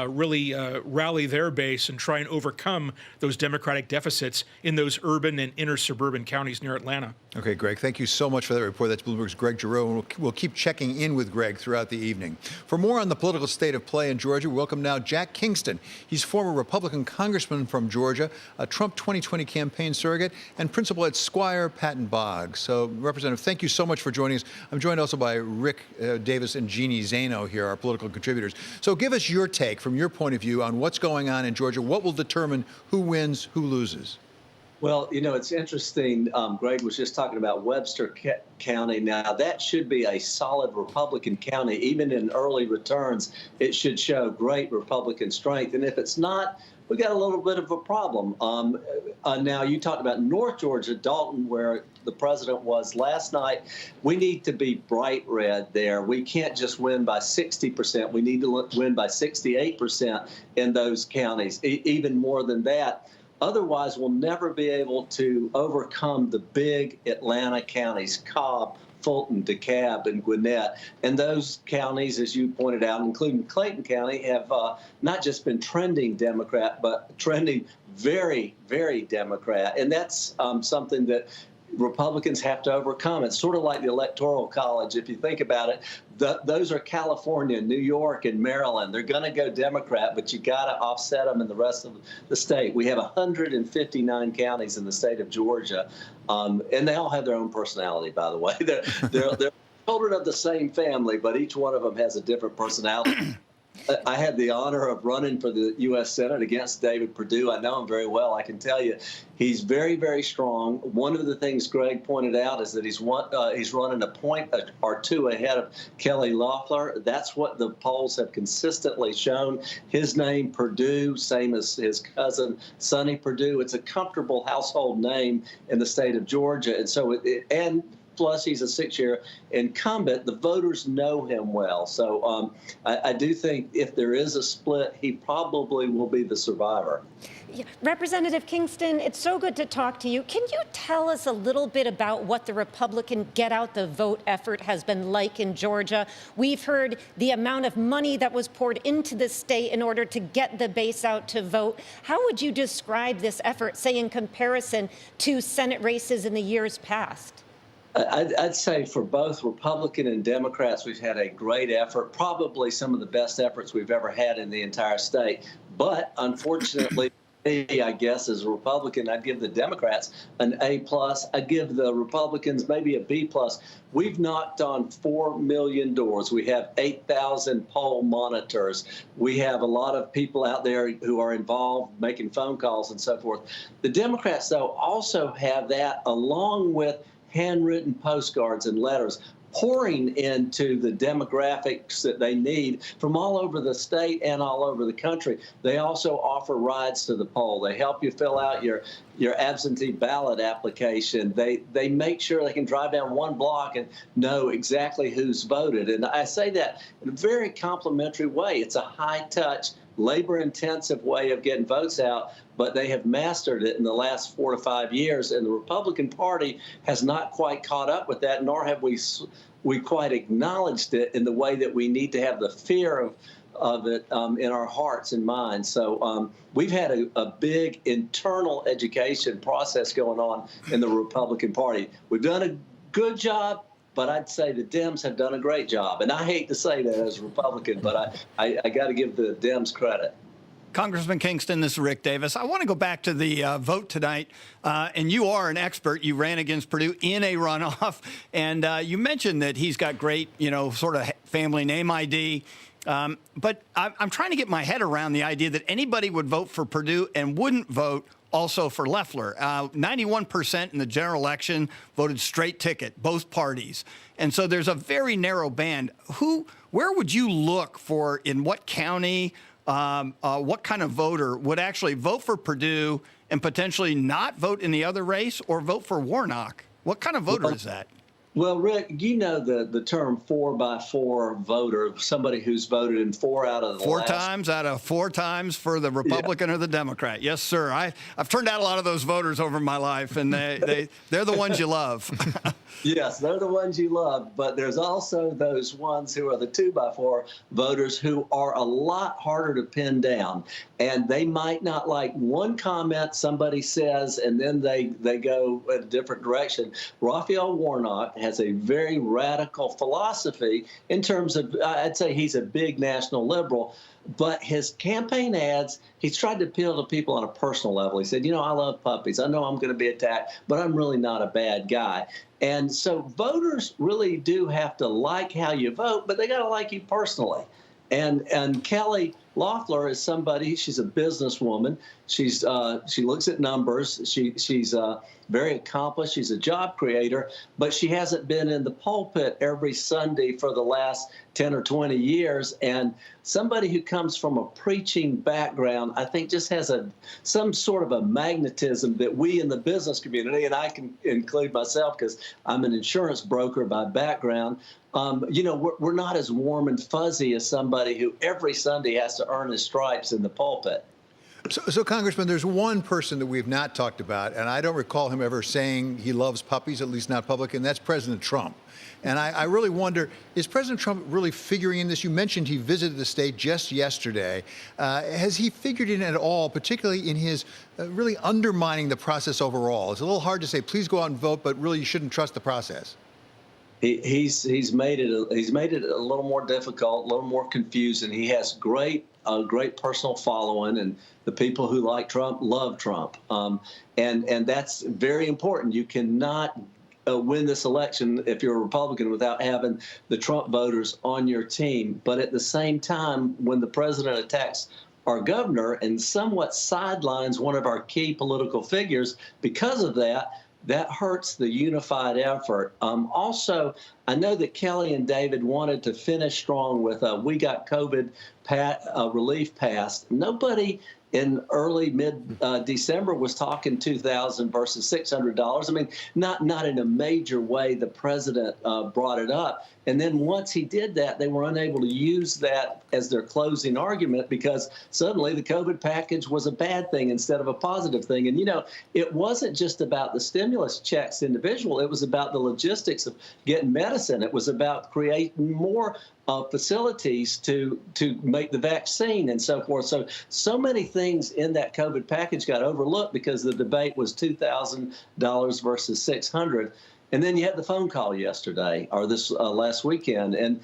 really rally their base and try and overcome those Democratic deficits in those urban and inner suburban counties near Atlanta. Okay, Greg, thank you so much for that report. That's Bloomberg's Greg Giroux, and we'll keep checking in with Greg throughout the evening. For more on the political state of play in Georgia, welcome now Jack Kingston. He's former Republican congressman from Georgia, a Trump 2020 campaign surrogate, and principal at Squire Patton Boggs. So, Representative, thank you so much for joining us. I'm joined also by Rick Davis and Jeannie Zaino here, our political contributors. So give us your take from your point of view on what's going on in Georgia. What will determine who wins, who loses? Well, you know, it's interesting. Greg was just talking about Webster County. Now, that should be a solid Republican county. Even in early returns, it should show great Republican strength. And if it's not, we got a little bit of a problem. Now, you talked about North Georgia, Dalton, where the president was last night. We need to be bright red there. We can't just win by 60%. We need to win by 68% in those counties, even more than that. Otherwise, we'll never be able to overcome the big Atlanta counties, Cobb, Fulton, DeKalb, and Gwinnett. And those counties, as you pointed out, including Clayton County, have not just been trending Democrat, but trending very, very Democrat. And that's something that Republicans have to overcome. It's sort of like the Electoral College. If you think about it, those are California, New York, and Maryland. They're going to go Democrat, but you got to offset them in the rest of the state. We have 159 counties in the state of Georgia, and they all have their own personality, by the way. They're children of the same family, but each one of them has a different personality. I had the honor of running for the U.S. Senate against David Perdue. I know him very well. I can tell you he's very, very strong. One of the things Greg pointed out is that he's running a point or 2 ahead of Kelly Loeffler. That's what the polls have consistently shown. His name, Perdue, same as his cousin, Sonny Perdue. It's a comfortable household name in the state of Georgia. And so, and plus he's a 6-year incumbent. The voters know him well. So I do think if there is a split, he probably will be the survivor. Yeah. Representative Kingston, it's so good to talk to you. Can you tell us a little bit about what the Republican get out the vote effort has been like in Georgia? We've heard the amount of money that was poured into the state in order to get the base out to vote. How would you describe this effort, say, in comparison to Senate races in the years past? I'd say for both Republican and Democrats, we've had a great effort, probably some of the best efforts we've ever had in the entire state. But unfortunately, I guess as a Republican, I'd give the Democrats an A+. I'd give the Republicans maybe a B+. We've knocked on 4 million doors. We have 8,000 poll monitors. We have a lot of people out there who are involved making phone calls and so forth. The Democrats, though, also have that along with handwritten postcards and letters pouring into the demographics that they need from all over the state and all over the country. They also offer rides to the poll. They help you fill out your absentee ballot application. They make sure they can drive down one block and know exactly who's voted. And I say that in a very complimentary way. It's a high-touch, labor-intensive way of getting votes out, but they have mastered it in the last 4 to 5 years, and the Republican Party has not quite caught up with that, nor have we quite acknowledged it in the way that we need to have the fear of it in our hearts and minds. So we've had a big internal education process going on in the Republican Party. We've done a good job, but I'd say the Dems have done a great job. And I hate to say that as a Republican, but I got to give the Dems credit. Congressman Kingston, this is Rick Davis. I want to go back to the vote tonight. And you are an expert. You ran against Perdue in a runoff. And you mentioned that he's got great, sort of family name ID. But I'm trying to get my head around the idea that anybody would vote for Perdue and wouldn't vote also for Loeffler. 91% in the general election voted straight ticket, both parties. And so there's a very narrow band. Where would you look for, in what county, what kind of voter would actually vote for Perdue and potentially not vote in the other race or vote for Warnock? What kind of voter is that? Well, Rick, you know the term 4x4 voter, somebody who's voted in 4 out of the Four times out of 4 times for the Republican or the Democrat. Yes, sir. I've turned out a lot of those voters over my life, and they're the ones you love. Yes, they're the ones you love, but there's also those ones who are the 2x4 voters who are a lot harder to pin down. And they might not like one comment somebody says, and then they go a different direction. Raphael Warnock has a very radical philosophy in terms of, I'd say he's a big national liberal, but his campaign ads, he's tried to appeal to people on a personal level. He said, I love puppies. I know I'm going to be attacked, but I'm really not a bad guy. And so voters really do have to like how you vote, but they got to like you personally. And Kelly Loeffler is somebody, she's a businesswoman. She looks at numbers. She's very accomplished. She's a job creator, but she hasn't been in the pulpit every Sunday for the last 10 or 20 years. And somebody who comes from a preaching background, I think just has some sort of a magnetism that we in the business community, and I can include myself because I'm an insurance broker by background, we're not as warm and fuzzy as somebody who every Sunday has to earn his stripes in the pulpit. So, Congressman, there's one person that we've not talked about, and I don't recall him ever saying he loves puppies, at least not public, and that's President Trump. And I really wonder, is President Trump really figuring in this? You mentioned he visited the state just yesterday. Has he figured in at all, particularly in his really undermining the process overall? It's a little hard to say, please go out and vote, but really you shouldn't trust the process. He's made it a little more difficult, a little more confusing. He has great personal following, and the people who like Trump love Trump, and that's very important. You cannot win this election if you're a Republican without having the Trump voters on your team. But at the same time, when the president attacks our governor and somewhat sidelines one of our key political figures because of that, that hurts the unified effort. Also, I know that Kelly and David wanted to finish strong with we got COVID relief passed. Nobody in early mid-December was talking $2,000 versus $600. I mean, not in a major way. The president brought it up. And then once he did that, they were unable to use that as their closing argument because suddenly the COVID package was a bad thing instead of a positive thing. And, you know, it wasn't just about the stimulus checks individual. It was about the logistics of getting medicine. It was about creating more facilities to make the vaccine and so forth. So many things in that COVID package got overlooked because the debate was $2,000 versus $600. And then you had the phone call yesterday or this last weekend. And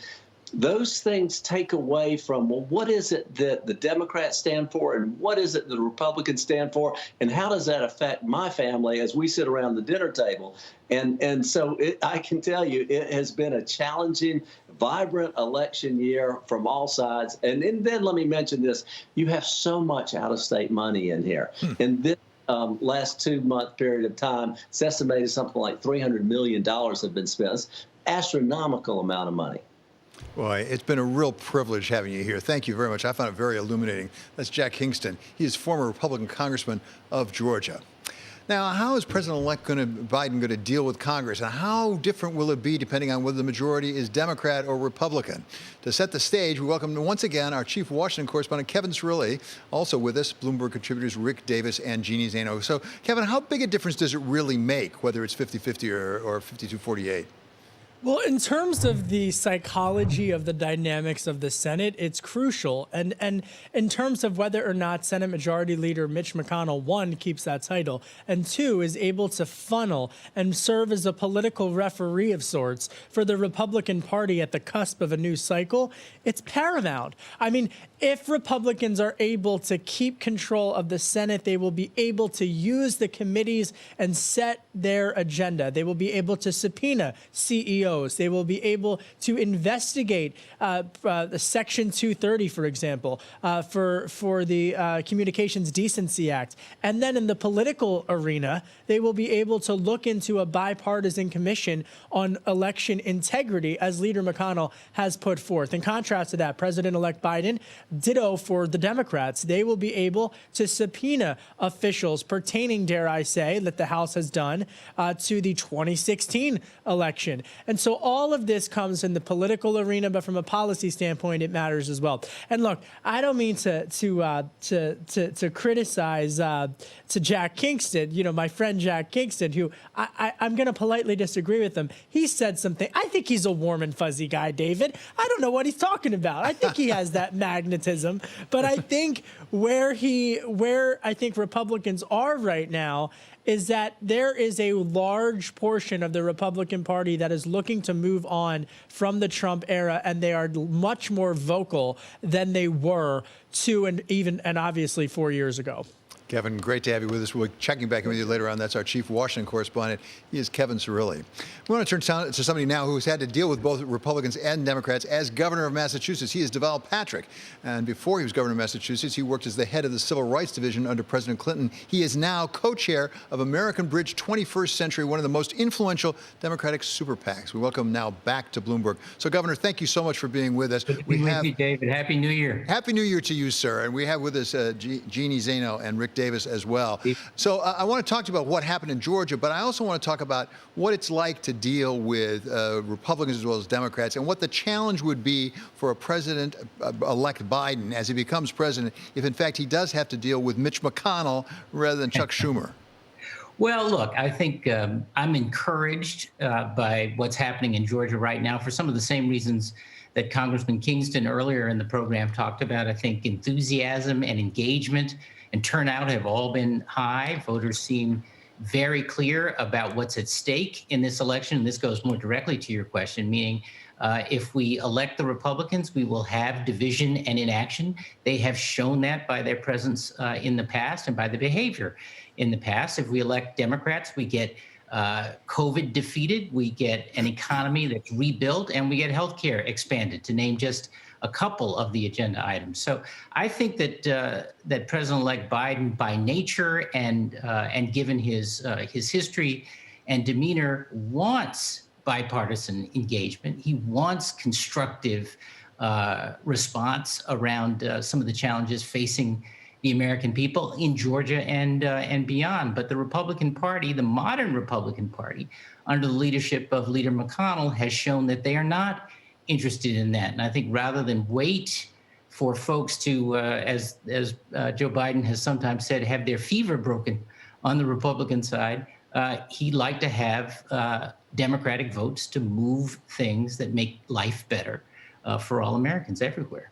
those things take away from, well, what is it that the Democrats stand for and what is it the Republicans stand for? And how does that affect my family as we sit around the dinner table? And so I can tell you it has been a challenging, vibrant election year from all sides. And then let me mention this. You have so much out-of-state money in here. And this last 2-month period of time, it's estimated something like $300 million have been spent. It's astronomical amount of money. Boy, it's been a real privilege having you here. Thank you very much. I found it very illuminating. That's Jack Kingston. He is former Republican congressman of Georgia. Now, how is President-elect Biden going to deal with Congress, and how different will it be depending on whether the majority is Democrat or Republican? To set the stage, we welcome once again our chief Washington correspondent, Kevin Cirilli, also with us, Bloomberg contributors Rick Davis and Jeannie Zaino. So, Kevin, how big a difference does it really make, whether it's 50-50 or 52-48? Well, in terms of the psychology of the dynamics of the Senate, it's crucial. And in terms of whether or not Senate Majority Leader Mitch McConnell, one, keeps that title, and two, is able to funnel and serve as a political referee of sorts for the Republican Party at the cusp of a new cycle, it's paramount. I mean, if Republicans are able to keep control of the Senate, they will be able to use the committees and set their agenda. They will be able to subpoena CEOs. They will be able to investigate the Section 230, for example, for the Communications Decency Act. And then in the political arena, they will be able to look into a bipartisan commission on election integrity, as Leader McConnell has put forth. In contrast to that, President-elect Biden, ditto for the Democrats. They will be able to subpoena officials pertaining, dare I say, that the House has done to the 2016 election. And so all of this comes in the political arena, but from a policy standpoint, it matters as well. And look, I don't mean to criticize to Jack Kingston, you know, my friend Jack Kingston, who I'm going to politely disagree with him. He said something. I think he's a warm and fuzzy guy, David. I don't know what he's talking about. I think he has that magnetism, but I think where I think Republicans are right now is that there is a large portion of the Republican Party that is looking to move on from the Trump era, and they are much more vocal than they were 2 and obviously 4 years ago. Kevin, great to have you with us. We'll be checking back in with you later on. That's our chief Washington correspondent. He is Kevin Cirilli. We want to turn to somebody now who's had to deal with both Republicans and Democrats as governor of Massachusetts. He is Deval Patrick. And before he was governor of Massachusetts, he worked as the head of the Civil Rights Division under President Clinton. He is now co-chair of American Bridge 21st Century, one of the most influential Democratic super PACs. We welcome him now back to Bloomberg. So, Governor, thank you so much for being with us. Good to be with you, David. Happy New Year. Happy New Year to you, sir. And we have with us Jeannie Zaino and Rick Davis as well. So I want to talk to you about what happened in Georgia, but I also want to talk about what it's like to deal with Republicans as well as Democrats and what the challenge would be for a president-elect Biden as he becomes president if, in fact, he does have to deal with Mitch McConnell rather than Chuck Schumer. Well, look, I think I'm encouraged by what's happening in Georgia right now for some of the same reasons that Congressman Kingston earlier in the program talked about. I think enthusiasm and engagement and turnout have all been high. Voters seem very clear about what's at stake in this election. And this goes more directly to your question, meaning if we elect the Republicans, we will have division and inaction. They have shown that by their presence in the past and by the behavior in the past. If we elect Democrats, we get COVID defeated, we get an economy that's rebuilt, and we get healthcare expanded, to name just a couple of the agenda items. So I think that that President-elect Biden, by nature and given his history and demeanor, wants bipartisan engagement. He wants constructive response around some of the challenges facing the American people in Georgia and beyond. But the Republican Party, the modern Republican Party, under the leadership of Leader McConnell, has shown that they are not interested in that. And I think rather than wait for folks to, as Joe Biden has sometimes said, have their fever broken on the Republican side, he'd like to have Democratic votes to move things that make life better for all Americans everywhere.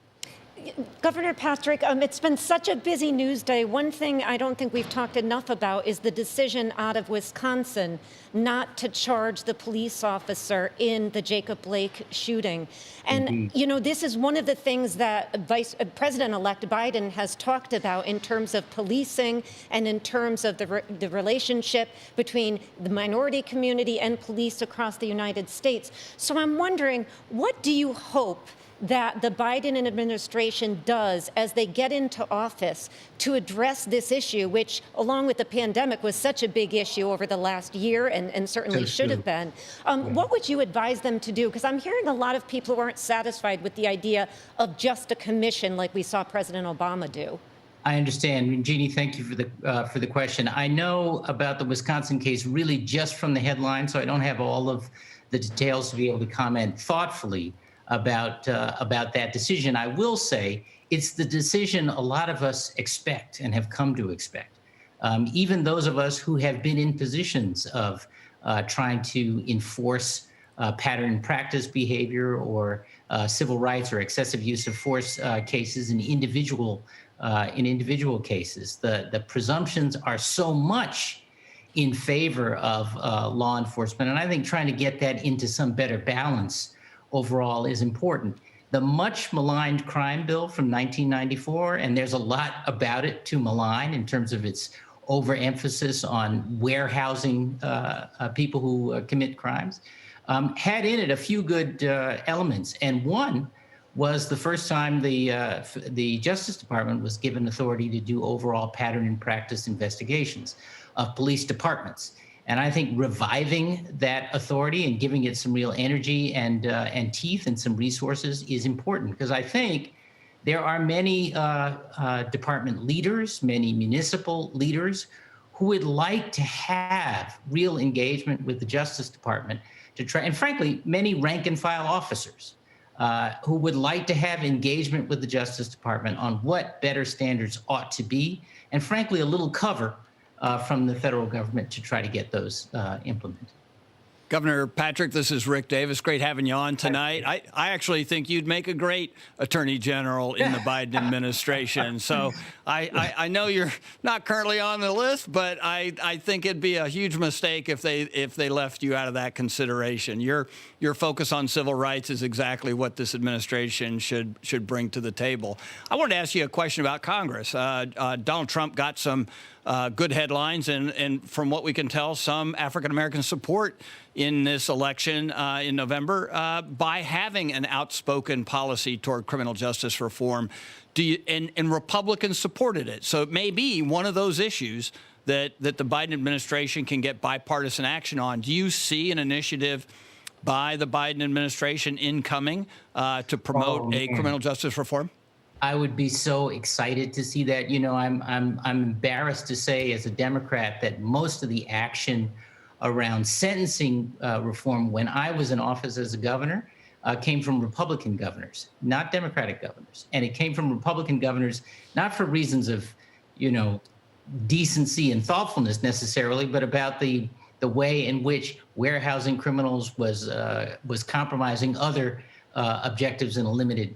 Governor Patrick, it's been such a busy news day. One thing I don't think we've talked enough about is the decision out of Wisconsin not to charge the police officer in the Jacob Blake shooting. And, you know, this is one of the things that President-elect Biden has talked about in terms of policing and in terms of the relationship between the minority community and police across the United States. So I'm wondering, what do you hope that the Biden administration does as they get into office to address this issue, which, along with the pandemic, was such a big issue over the last year and certainly should have been. What would you advise them to do? Because I'm hearing a lot of people who aren't satisfied with the idea of just a commission like we saw President Obama do. I understand. Jeannie, thank you for the question. I know about the Wisconsin case really just from the headline, so I don't have all of the details to be able to comment thoughtfully about that decision. I will say it's the decision a lot of us expect and have come to expect. Even those of us who have been in positions of trying to enforce pattern and practice behavior or civil rights or excessive use of force cases in individual cases. The presumptions are so much in favor of law enforcement, and I think trying to get that into some better balance overall is important. The much maligned crime bill from 1994, and there's a lot about it to malign in terms of its overemphasis on warehousing people who commit crimes, had in it a few good elements. And one was the first time the Justice Department was given authority to do overall pattern and practice investigations of police departments. And I think reviving that authority and giving it some real energy and teeth and some resources is important, because I think there are many department leaders, many municipal leaders who would like to have real engagement with the Justice Department to try, and frankly, many rank and file officers who would like to have engagement with the Justice Department on what better standards ought to be, and frankly, a little cover from the federal government to try to get those implemented. Governor Patrick, this is Rick Davis. Great having you on tonight. I actually think you'd make a great attorney general in the Biden administration. So I know you're not currently on the list, but I think it'd be a huge mistake if they left you out of that consideration. Your focus on civil rights is exactly what this administration should bring to the table. I wanted to ask you a question about Congress. Donald Trump got some good headlines, and from what we can tell, some African-American support in this election in November by having an outspoken policy toward criminal justice reform. And Republicans supported it. So it may be one of those issues that the Biden administration can get bipartisan action on. Do you see an initiative by the Biden administration incoming to promote a criminal justice reform? I would be so excited to see that. You know, I'm embarrassed to say as a Democrat that most of the action around sentencing reform when I was in office as a governor came from Republican governors, not Democratic governors. And it came from Republican governors, not for reasons of, you know, decency and thoughtfulness necessarily, but about the way in which warehousing criminals was compromising other objectives in a limited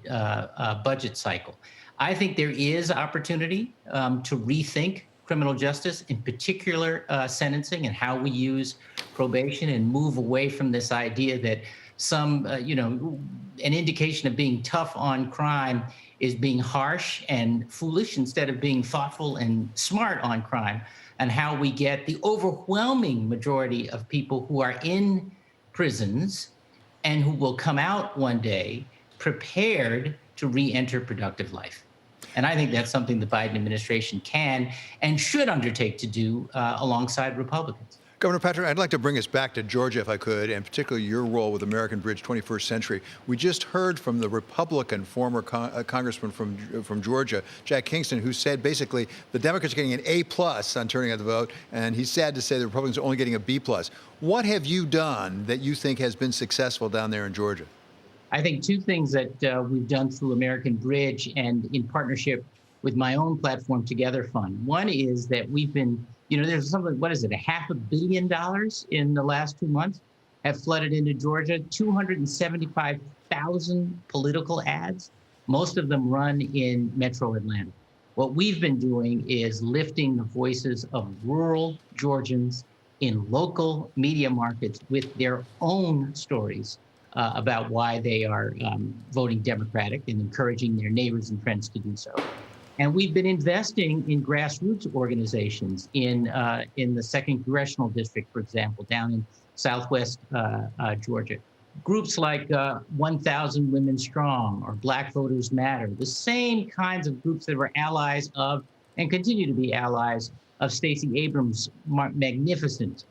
budget cycle. I think there is opportunity to rethink criminal justice, in particular sentencing and how we use probation, and move away from this idea that some, an indication of being tough on crime is being harsh and foolish instead of being thoughtful and smart on crime, and how we get the overwhelming majority of people who are in prisons and who will come out one day prepared to re-enter productive life. And I think that's something the Biden administration can and should undertake to do alongside Republicans. Governor Patrick, I'd like to bring us back to Georgia, if I could, and particularly your role with American Bridge 21st Century. We just heard from the Republican former congressman from Georgia, Jack Kingston, who said basically the Democrats are getting an A+ on turning out the vote, and he's sad to say the Republicans are only getting a B+. What have you done that you think has been successful down there in Georgia? I think two things that we've done through American Bridge and in partnership with my own platform, Together Fund. One is that we've been, there's something, what is it, $500 million in the last 2 months have flooded into Georgia, 275,000 political ads. Most of them run in Metro Atlanta. What we've been doing is lifting the voices of rural Georgians in local media markets with their own stories about why they are voting Democratic and encouraging their neighbors and friends to do so. And we've been investing in grassroots organizations in the 2nd Congressional District, for example, down in Southwest Georgia. Groups like 1,000 Women Strong or Black Voters Matter, the same kinds of groups that were allies of and continue to be allies of Stacey Abrams' magnificent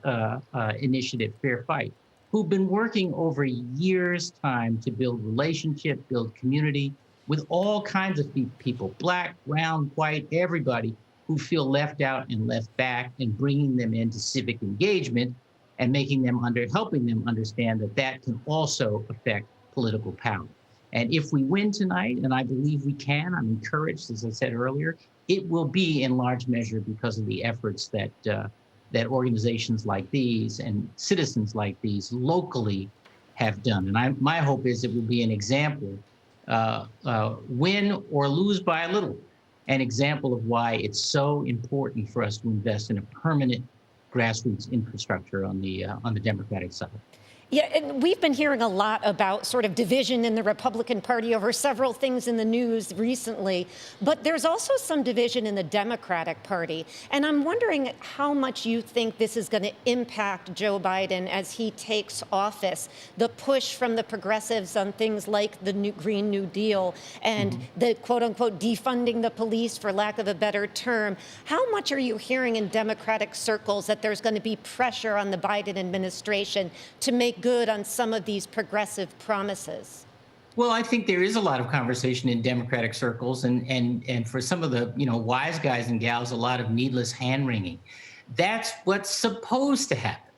initiative, Fair Fight, who've been working over years' time to build relationship, build community with all kinds of people, Black, brown, white, everybody who feel left out and left back, and bringing them into civic engagement and helping them understand that that can also affect political power. And if we win tonight, and I believe we can, I'm encouraged, as I said earlier, it will be in large measure because of the efforts that that organizations like these and citizens like these locally have done. And my hope is it will be an example, win or lose by a little, an example of why it's so important for us to invest in a permanent grassroots infrastructure on the Democratic side. Yeah, and we've been hearing a lot about sort of division in the Republican Party over several things in the news recently, but there's also some division in the Democratic Party. And I'm wondering how much you think this is going to impact Joe Biden as he takes office, the push from the progressives on things like the Green New Deal and the quote unquote defunding the police, for lack of a better term. How much are you hearing in Democratic circles that there's going to be pressure on the Biden administration to make good on some of these progressive promises? Well, I think there is a lot of conversation in Democratic circles, and for some of the wise guys and gals, a lot of needless hand-wringing. That's what's supposed to happen,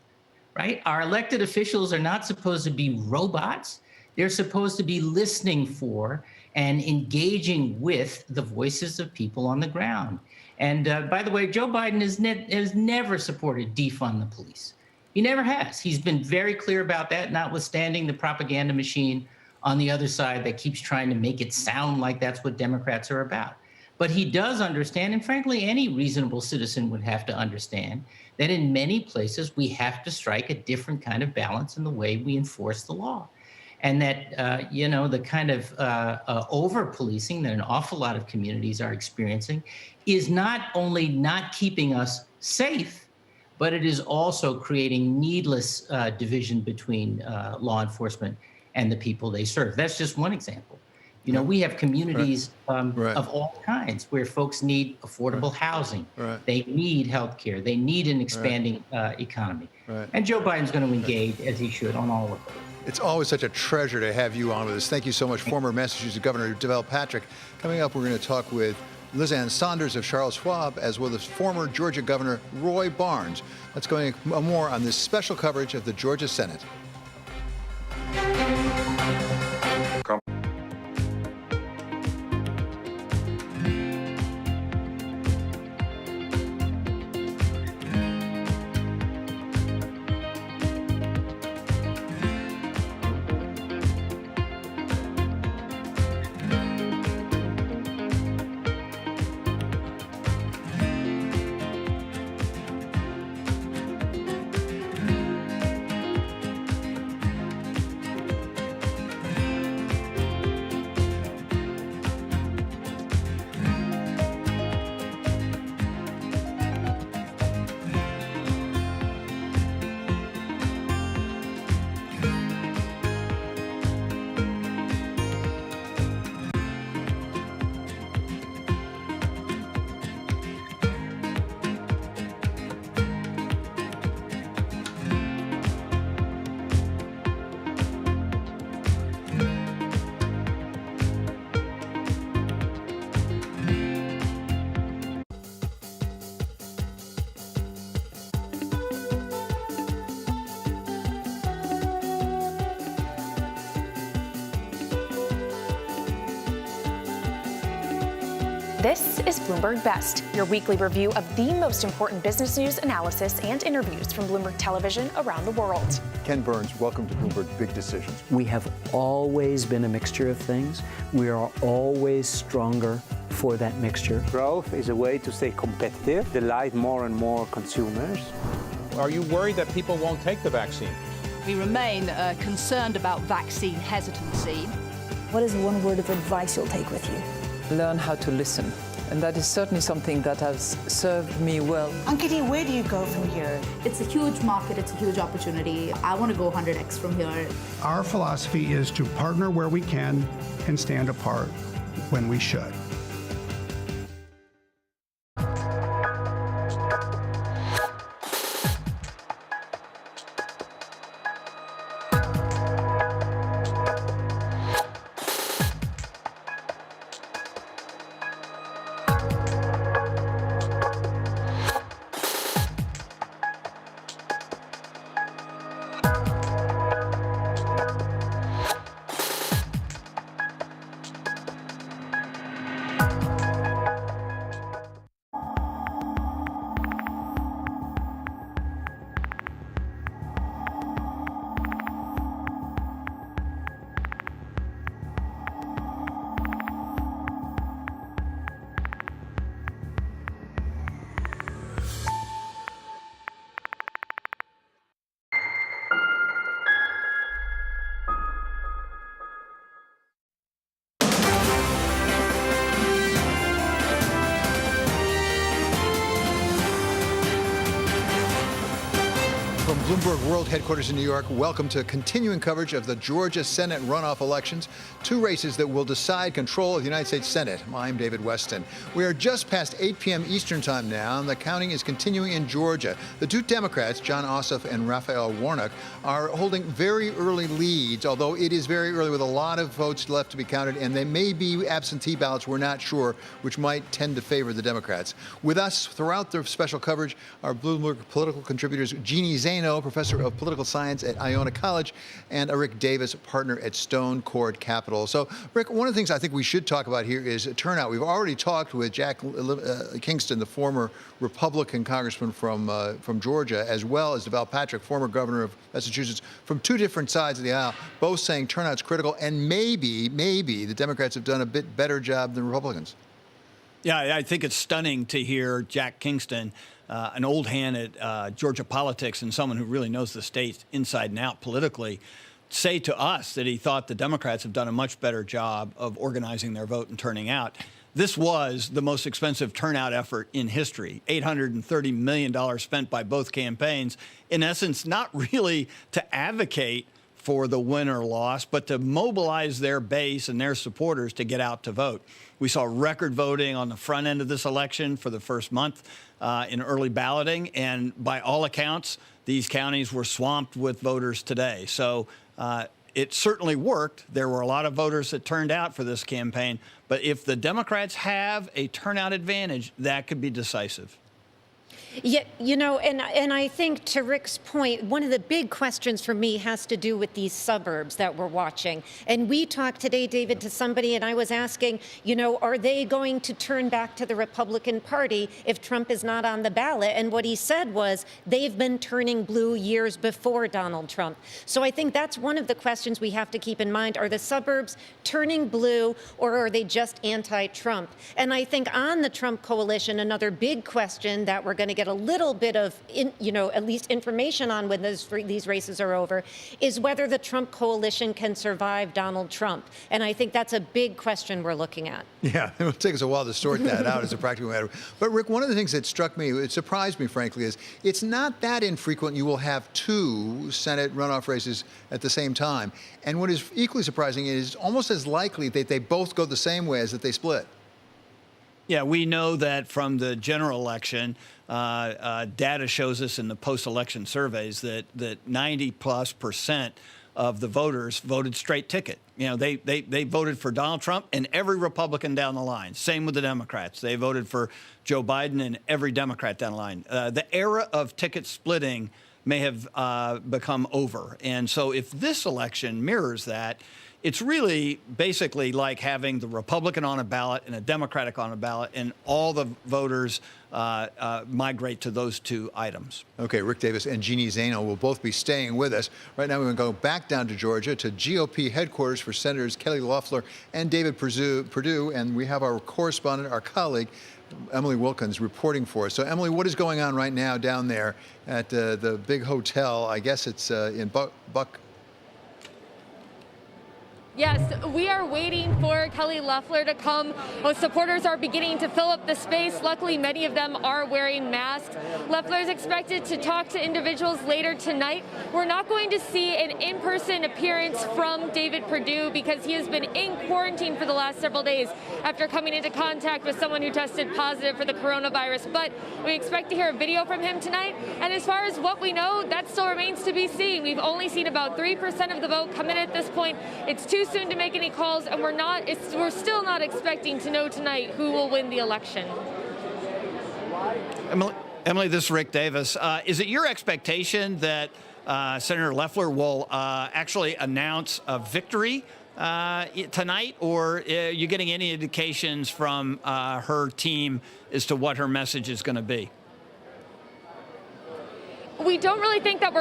right? Our elected officials are not supposed to be robots. They're supposed to be listening for and engaging with the voices of people on the ground. And by the way, Joe Biden has never supported defund the police. He never has. He's been very clear about that, notwithstanding the propaganda machine on the other side that keeps trying to make it sound like that's what Democrats are about. But he does understand, and frankly, any reasonable citizen would have to understand, that in many places we have to strike a different kind of balance in the way we enforce the law. And that, the kind of over-policing that an awful lot of communities are experiencing is not only not keeping us safe, but it is also creating needless division between law enforcement and the people they serve. That's just one example. We have communities of all kinds where folks need affordable housing. They need healthcare. They need an expanding economy. And Joe Biden's going to engage, as he should, on all of it. It's always such a treasure to have you on with us. Thank you so much, former Massachusetts Governor Deval Patrick. Coming up, we're going to talk with Liz Ann Saunders of Charles Schwab, as well as former Georgia Governor Roy Barnes. Let's go into more on this special coverage of the Georgia Senate. This is Bloomberg Best, your weekly review of the most important business news, analysis, and interviews from Bloomberg Television around the world. Ken Burns, welcome to Bloomberg Big Decisions. We have always been a mixture of things. We are always stronger for that mixture. Growth is a way to stay competitive, delight more and more consumers. Are you worried that people won't take the vaccine? We remain concerned about vaccine hesitancy. What is one word of advice you'll take with you? Learn how to listen. And that is certainly something that has served me well. Ankiti, where do you go from here? It's a huge market, it's a huge opportunity. I want to go 100x from here. Our philosophy is to partner where we can and stand apart when we should. From Bloomberg World Headquarters in New York, welcome to continuing coverage of the Georgia Senate runoff elections, two races that will decide control of the United States Senate. I'm David Weston. We are just past 8 p.m. Eastern time now, and the counting is continuing in Georgia. The two Democrats, Jon Ossoff and Raphael Warnock, are holding very early leads, although it is very early with a lot of votes left to be counted, and they may be absentee ballots, we're not sure, which might tend to favor the Democrats. With us throughout the special coverage are Bloomberg political contributors Jeannie Zaino, professor of political science at Iona College, and Rick Davis, partner at Stone Court Capital. So, Rick, one of the things I think we should talk about here is turnout. We've already talked with Jack Kingston, the former Republican congressman from Georgia, as well as Deval Patrick, former governor of Massachusetts, from two different sides of the aisle, both saying turnout's critical, and maybe the Democrats have done a bit better job than Republicans. Yeah, I think it's stunning to hear Jack Kingston, an old hand at Georgia politics and someone who really knows the state inside and out politically, say to us that he thought the Democrats have done a much better job of organizing their vote and turning out. This was the most expensive turnout effort in history, $830 million spent by both campaigns, in essence, not really to advocate for the win or loss, but to mobilize their base and their supporters to get out to vote. We saw record voting on the front end of this election for the first month in early balloting, and by all accounts, these counties were swamped with voters today. So it certainly worked. There were a lot of voters that turned out for this campaign, but if the Democrats have a turnout advantage, that could be decisive. Yeah, you know, and I think to Rick's point, one of the big questions for me has to do with these suburbs that we're watching. And we talked today, David, to somebody, and I was asking, you know, are they going to turn back to the Republican Party if Trump is not on the ballot? And what he said was they've been turning blue years before Donald Trump. So I think that's one of the questions we have to keep in mind. Are the suburbs turning blue, or are they just anti-Trump? And I think on the Trump coalition, another big question that we're going to get a little bit of, at least information on when these races are over, is whether the Trump coalition can survive Donald Trump. And I think that's a big question we're looking at. Yeah, it will take us a while to sort that out as a practical matter. But Rick, one of the things that struck me, it surprised me, frankly, is it's not that infrequent you will have two Senate runoff races at the same time. And what is equally surprising is it's almost as likely that they both go the same way as that they split. Yeah, we know that from the general election, data shows us in the post-election surveys that 90+% of the voters voted straight ticket. You know, they voted for Donald Trump and every Republican down the line. Same with the Democrats. They voted for Joe Biden and every Democrat down the line. The era of ticket splitting may have become over. And so if this election mirrors that, it's really basically like having the Republican on a ballot and a Democratic on a ballot, and all the voters migrate to those two items. Okay, Rick Davis and Jeannie Zaino will both be staying with us. Right now, we're going to go back down to Georgia to GOP headquarters for Senators Kelly Loeffler and David Perdue, and we have our correspondent, our colleague, Emily Wilkins, reporting for us. So, Emily, what is going on right now down there at the big hotel? I guess it's in Buck. Yes, we are waiting for Kelly Loeffler to come. Supporters are beginning to fill up the space. Luckily, many of them are wearing masks. Loeffler is expected to talk to individuals later tonight. We're not going to see an in-person appearance from David Perdue because he has been in quarantine for the last several days after coming into contact with someone who tested positive for the coronavirus. But we expect to hear a video from him tonight. And as far as what we know, that still remains to be seen. We've only seen about 3% of the vote come in at this point. It's too soon to make any calls, and we're still not expecting to know tonight who will win the election. Emily, this is Rick Davis. Is it your expectation that Senator Loeffler will actually announce a victory tonight, or are you getting any indications from her team as to what her message is going to be? We don't really think that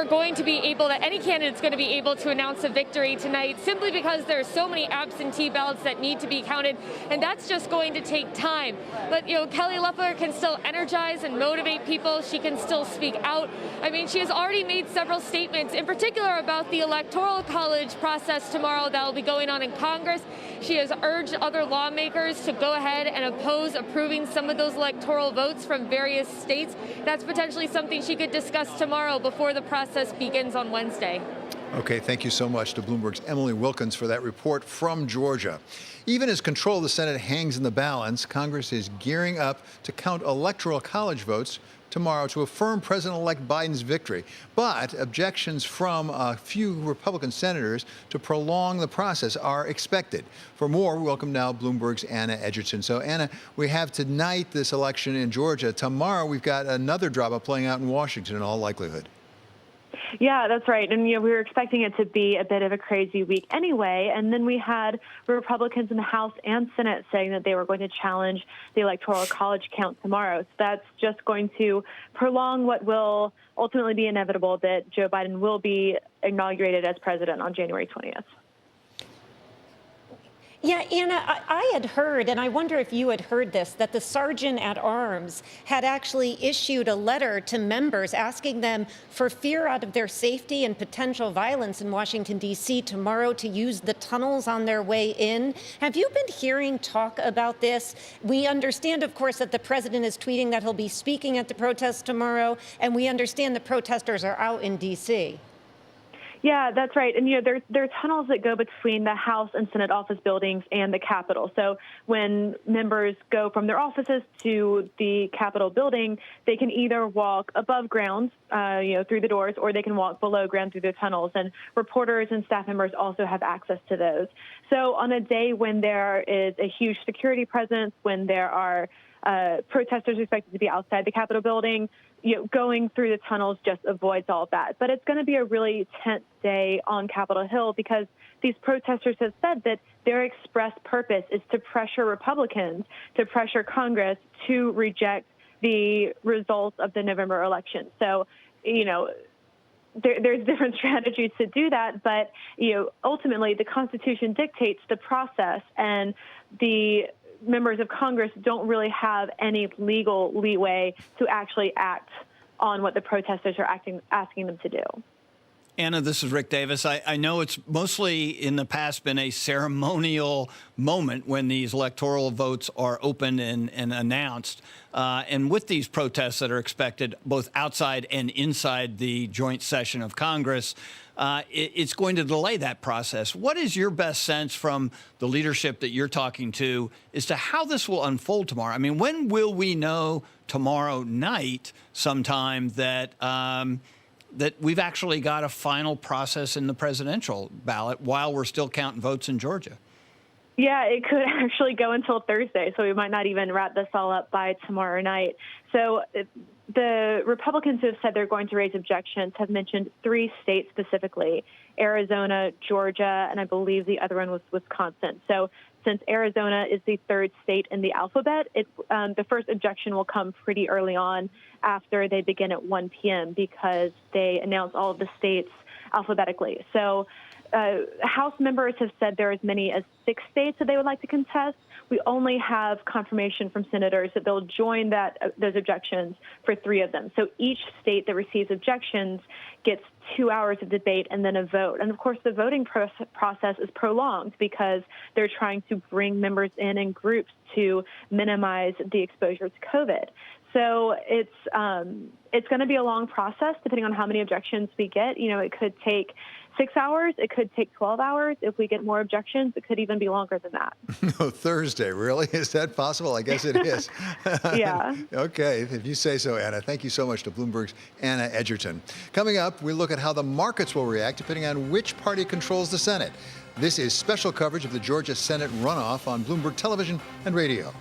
any candidate's going to be able to announce a victory tonight, simply because there are so many absentee ballots that need to be counted, and that's just going to take time. But, Kelly Loeffler can still energize and motivate people. She can still speak out. I mean, she has already made several statements, in particular about the Electoral College process tomorrow that will be going on in Congress. She has urged other lawmakers to go ahead and oppose approving some of those electoral votes from various states. That's potentially something she could discuss tomorrow before the process begins on Wednesday. Okay, thank you so much to Bloomberg's Emily Wilkins for that report from Georgia. Even as control of the Senate hangs in the balance, Congress is gearing up to count Electoral College votes tomorrow to affirm President-elect Biden's victory. But objections from a few Republican senators to prolong the process are expected. For more, we welcome now Bloomberg's Anna Edgerton. So, Anna, we have tonight this election in Georgia. Tomorrow, we've got another drama playing out in Washington in all likelihood. Yeah, that's right. And, we were expecting it to be a bit of a crazy week anyway. And then we had Republicans in the House and Senate saying that they were going to challenge the Electoral College count tomorrow. So that's just going to prolong what will ultimately be inevitable, that Joe Biden will be inaugurated as president on January 20th. Yeah, Anna, I had heard, and I wonder if you had heard this, that the Sergeant at Arms had actually issued a letter to members asking them, for fear out of their safety and potential violence in Washington, D.C. tomorrow, to use the tunnels on their way in. Have you been hearing talk about this? We understand, of course, that the president is tweeting that he'll be speaking at the protest tomorrow, and we understand the protesters are out in D.C. Yeah, that's right. And, there are tunnels that go between the House and Senate office buildings and the Capitol. So when members go from their offices to the Capitol building, they can either walk above ground, through the doors, or they can walk below ground through the tunnels. And reporters and staff members also have access to those. So on a day when there is a huge security presence, when there are protesters expected to be outside the Capitol building, going through the tunnels just avoids all of that. But it's going to be a really tense day on Capitol Hill because these protesters have said that their express purpose is to pressure Republicans, to pressure Congress to reject the results of the November election. So, there's different strategies to do that, but, ultimately the Constitution dictates the process, and the members of Congress don't really have any legal leeway to actually act on what the protesters are asking them to do. Anna, this is Rick Davis. I know it's mostly in the past been a ceremonial moment when these electoral votes are opened and announced. And with these protests that are expected both outside and inside the joint session of Congress, it's going to delay that process. What is your best sense from the leadership that you're talking to as to how this will unfold tomorrow? I mean, when will we know tomorrow night sometime that that we've actually got a final process in the presidential ballot while we're still counting votes in Georgia? Yeah, it could actually go until Thursday, so we might not even wrap this all up by tomorrow night. So the Republicans who have said they're going to raise objections have mentioned 3 states specifically: Arizona, Georgia, and I believe the other one was Wisconsin. So since Arizona is the 3rd state in the alphabet, the first objection will come pretty early on after they begin at 1 p.m. because they announce all of the states alphabetically. So House members have said there are as many as 6 states that they would like to contest. We only have confirmation from senators that they'll join those objections for 3 of them. So each state that receives objections gets 2 hours of debate and then a vote. And of course, the voting process is prolonged because they're trying to bring members in groups to minimize the exposure to COVID. So it's going to be a long process depending on how many objections we get. It could take 6 hours. It could take 12 hours. If we get more objections, it could even be longer than that. No, Thursday, really? Is that possible? I guess it is. Yeah. Okay, if you say so, Anna. Thank you so much to Bloomberg's Anna Edgerton. Coming up, we look at how the markets will react depending on which party controls the Senate. This is special coverage of the Georgia Senate runoff on Bloomberg Television and Radio.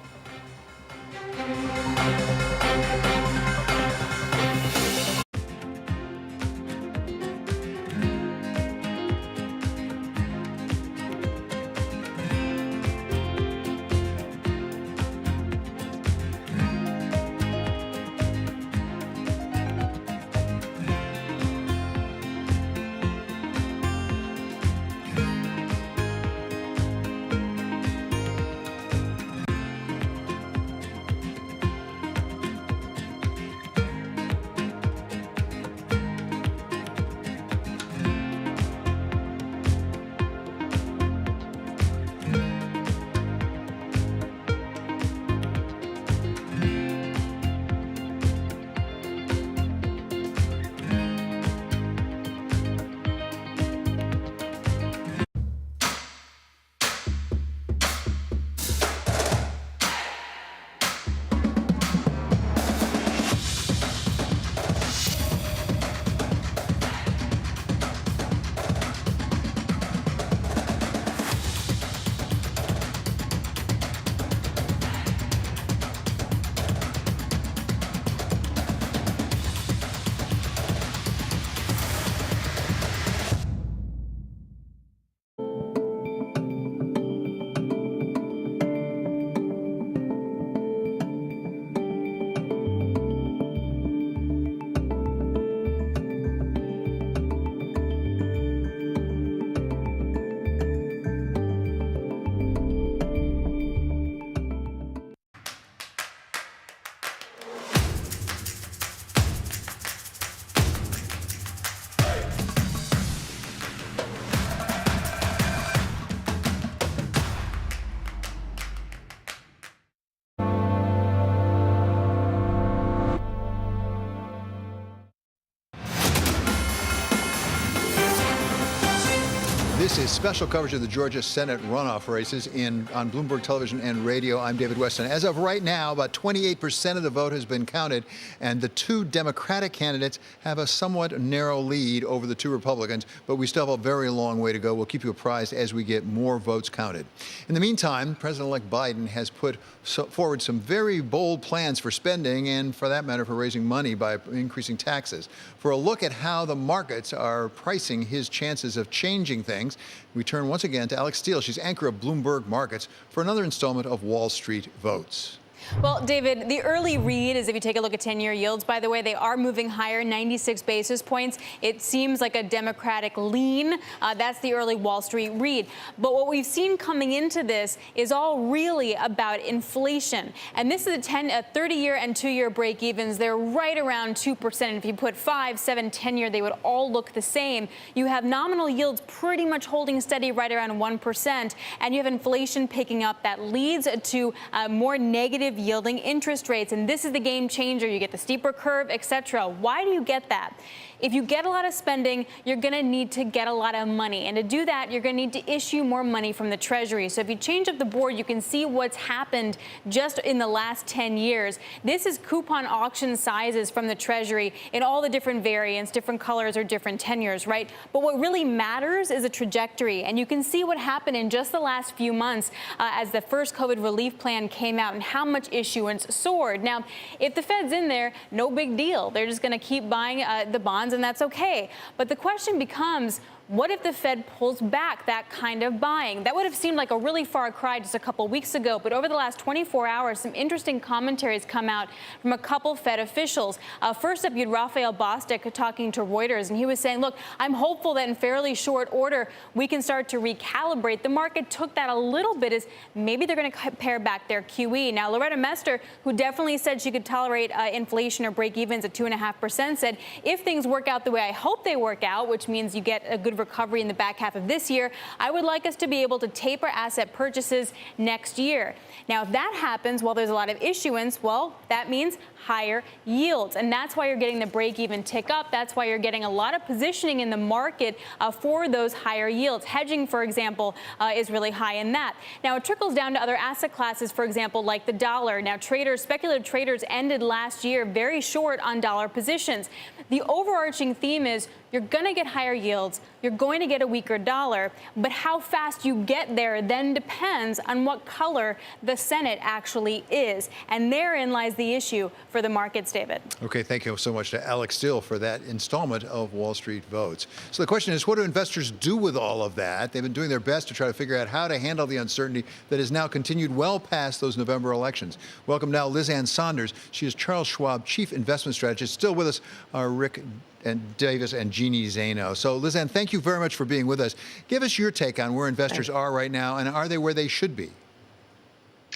This is special coverage of the Georgia Senate runoff races on Bloomberg Television and Radio. I'm David Weston. As of right now, about 28% of the vote has been counted, and the 2 Democratic candidates have a somewhat narrow lead over the 2 Republicans, but we still have a very long way to go. We'll keep you apprised as we get more votes counted. In the meantime, President-elect Biden has put forward some very bold plans for spending and, for that matter, for raising money by increasing taxes. For a look at how the markets are pricing his chances of changing things, we turn once again to Alex Steele. She's anchor of Bloomberg Markets for another installment of Wall Street Votes. Well, David, the early read is if you take a look at 10-year yields, by the way, they are moving higher, 96 basis points. It seems like a Democratic lean. That's the early Wall Street read. But what we've seen coming into this is all really about inflation. And this is a 30-year and 2-year break evens. They're right around 2%. And if you put 5, 7, 10-year, they would all look the same. You have nominal yields pretty much holding steady right around 1%. And you have inflation picking up that leads to more negative negative yielding interest rates. And this is the game changer. You get the steeper curve, etc. Why do you get that? If you get a lot of spending, you're going to need to get a lot of money. And to do that, you're going to need to issue more money from the Treasury. So if you change up the board, you can see what's happened just in the last 10 years. This is coupon auction sizes from the Treasury in all the different variants, different colors, or different tenures, right? But what really matters is a trajectory. And you can see what happened in just the last few months as the first COVID relief plan came out and how much issuance soared. Now, if the Fed's in there, no big deal. They're just going to keep buying the bonds, and that's okay. But the question becomes, what if the Fed pulls back that kind of buying? That would have seemed like a really far cry just a couple weeks ago, but over the last 24 hours, some interesting commentaries come out from a couple Fed officials. First up, you had Raphael Bostic talking to Reuters, and he was saying, look, I'm hopeful that in fairly short order, we can start to recalibrate. The market took that a little bit as maybe they're going to pare back their QE. Now, Loretta Mester, who definitely said she could tolerate inflation or break evens at 2.5%, said if things work out the way I hope they work out, which means you get a good recovery in the back half of this year, I would like us to be able to taper asset purchases next year. Now, if that happens while there's a lot of issuance, well, that means higher yields. And that's why you're getting the break-even tick up. That's why you're getting a lot of positioning in the market for those higher yields. Hedging, for example, is really high in that. Now, it trickles down to other asset classes, for example, like the dollar. Now, speculative traders ended last year very short on dollar positions. The overarching theme is you're going to get higher yields, you're going to get a weaker dollar, but how fast you get there then depends on what color the Senate actually is. And therein lies the issue for the markets, David. Okay, thank you so much to Alex Still for that installment of Wall Street Votes. So the question is, what do investors do with all of that? They've been doing their best to try to figure out how to handle the uncertainty that has now continued well past those November elections. Welcome now, Liz Ann Saunders. She is Charles Schwab Chief Investment Strategist. Still with us are Rick and Davis and Jeannie Zaino. So, Liz Ann, thank you very much for being with us. Give us your take on where investors are right now, and are they where they should be?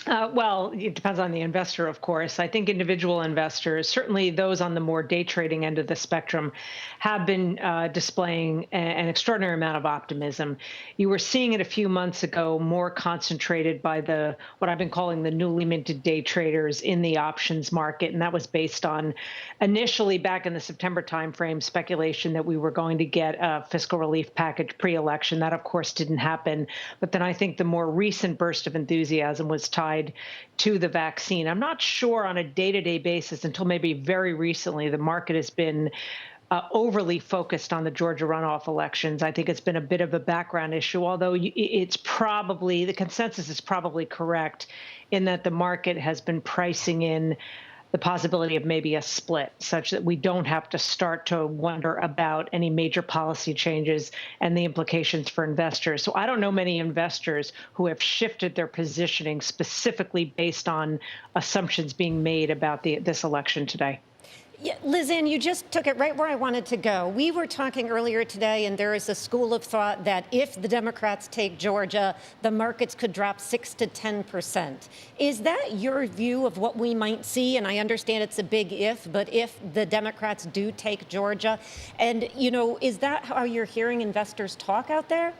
Well, it depends on the investor, of course. I think individual investors, certainly those on the more day trading end of the spectrum, have been displaying an extraordinary amount of optimism. You were seeing it a few months ago, more concentrated by what I've been calling the newly minted day traders in the options market. And that was based on initially back in the September timeframe speculation that we were going to get a fiscal relief package pre-election. That, of course, didn't happen. But then I think the more recent burst of enthusiasm was tied to the vaccine. I'm not sure on a day-to-day basis until maybe very recently the market has been overly focused on the Georgia runoff elections. I think it's been a bit of a background issue, although it's probably, the consensus is probably correct in that the market has been pricing in the possibility of maybe a split, such that we don't have to start to wonder about any major policy changes and the implications for investors. So I don't know many investors who have shifted their positioning specifically based on assumptions being made about this election today. Yeah, Liz Ann, you just took it right where I wanted to go. We were talking earlier today, and there is a school of thought that if the Democrats take Georgia, the markets could drop 6 to 10%. Is that your view of what we might see? And I understand it's a big if, but if the Democrats do take Georgia, and, is that how you're hearing investors talk out there?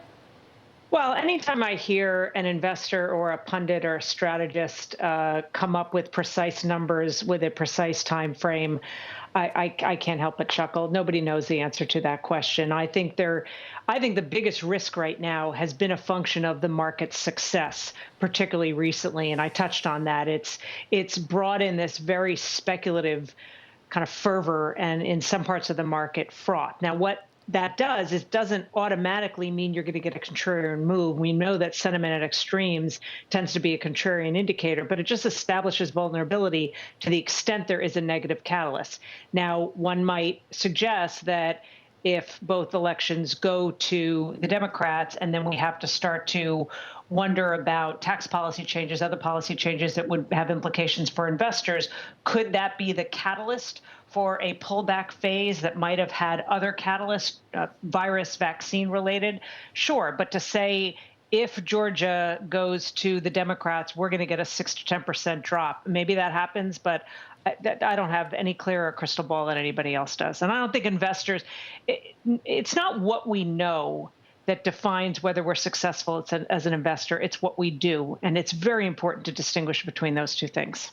Well, anytime I hear an investor or a pundit or a strategist come up with precise numbers with a precise time frame, I can't help but chuckle. Nobody knows the answer to that question. I think the biggest risk right now has been a function of the market's success, particularly recently, and I touched on that. It's brought in this very speculative kind of fervor, and in some parts of the market, fraught. Now, what that does is doesn't automatically mean you're going to get a contrarian move. We know that sentiment at extremes tends to be a contrarian indicator, but it just establishes vulnerability to the extent there is a negative catalyst. Now, one might suggest that if both elections go to the Democrats and then we have to start to wonder about tax policy changes, other policy changes that would have implications for investors, could that be the catalyst for a pullback phase that might have had other catalysts, virus, vaccine related? Sure, but to say if Georgia goes to the Democrats, we're going to get a 6 to 10% drop. Maybe that happens, but I don't have any clearer crystal ball than anybody else does. And I don't think investors, it's not what we know that defines whether we're successful as an investor. It's what we do. And it's very important to distinguish between those two things.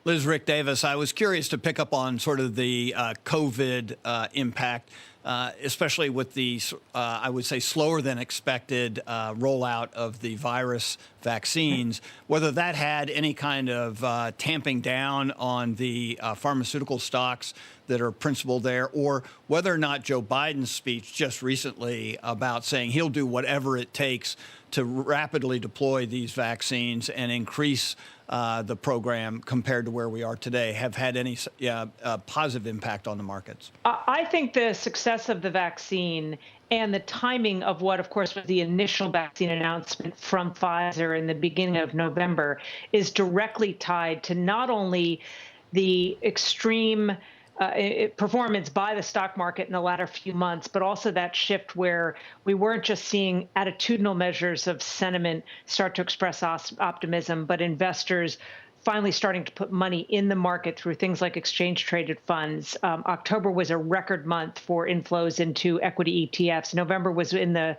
Liz, Rick Davis, I was curious to pick up on sort of the COVID impact, especially with the, I would say, slower than expected rollout of the virus vaccines, whether that had any kind of tamping down on the pharmaceutical stocks that are principal there, or whether or not Joe Biden's speech just recently about saying he'll do whatever it takes to rapidly deploy these vaccines and increase the program compared to where we are today have had any positive impact on the markets? I think the success of the vaccine and the timing of what, of course, was the initial vaccine announcement from Pfizer in the beginning of November is directly tied to not only the extreme performance by the stock market in the latter few months, but also that shift where we weren't just seeing attitudinal measures of sentiment start to express optimism, but investors finally starting to put money in the market through things like exchange-traded funds. October was a record month for inflows into equity ETFs. November was in the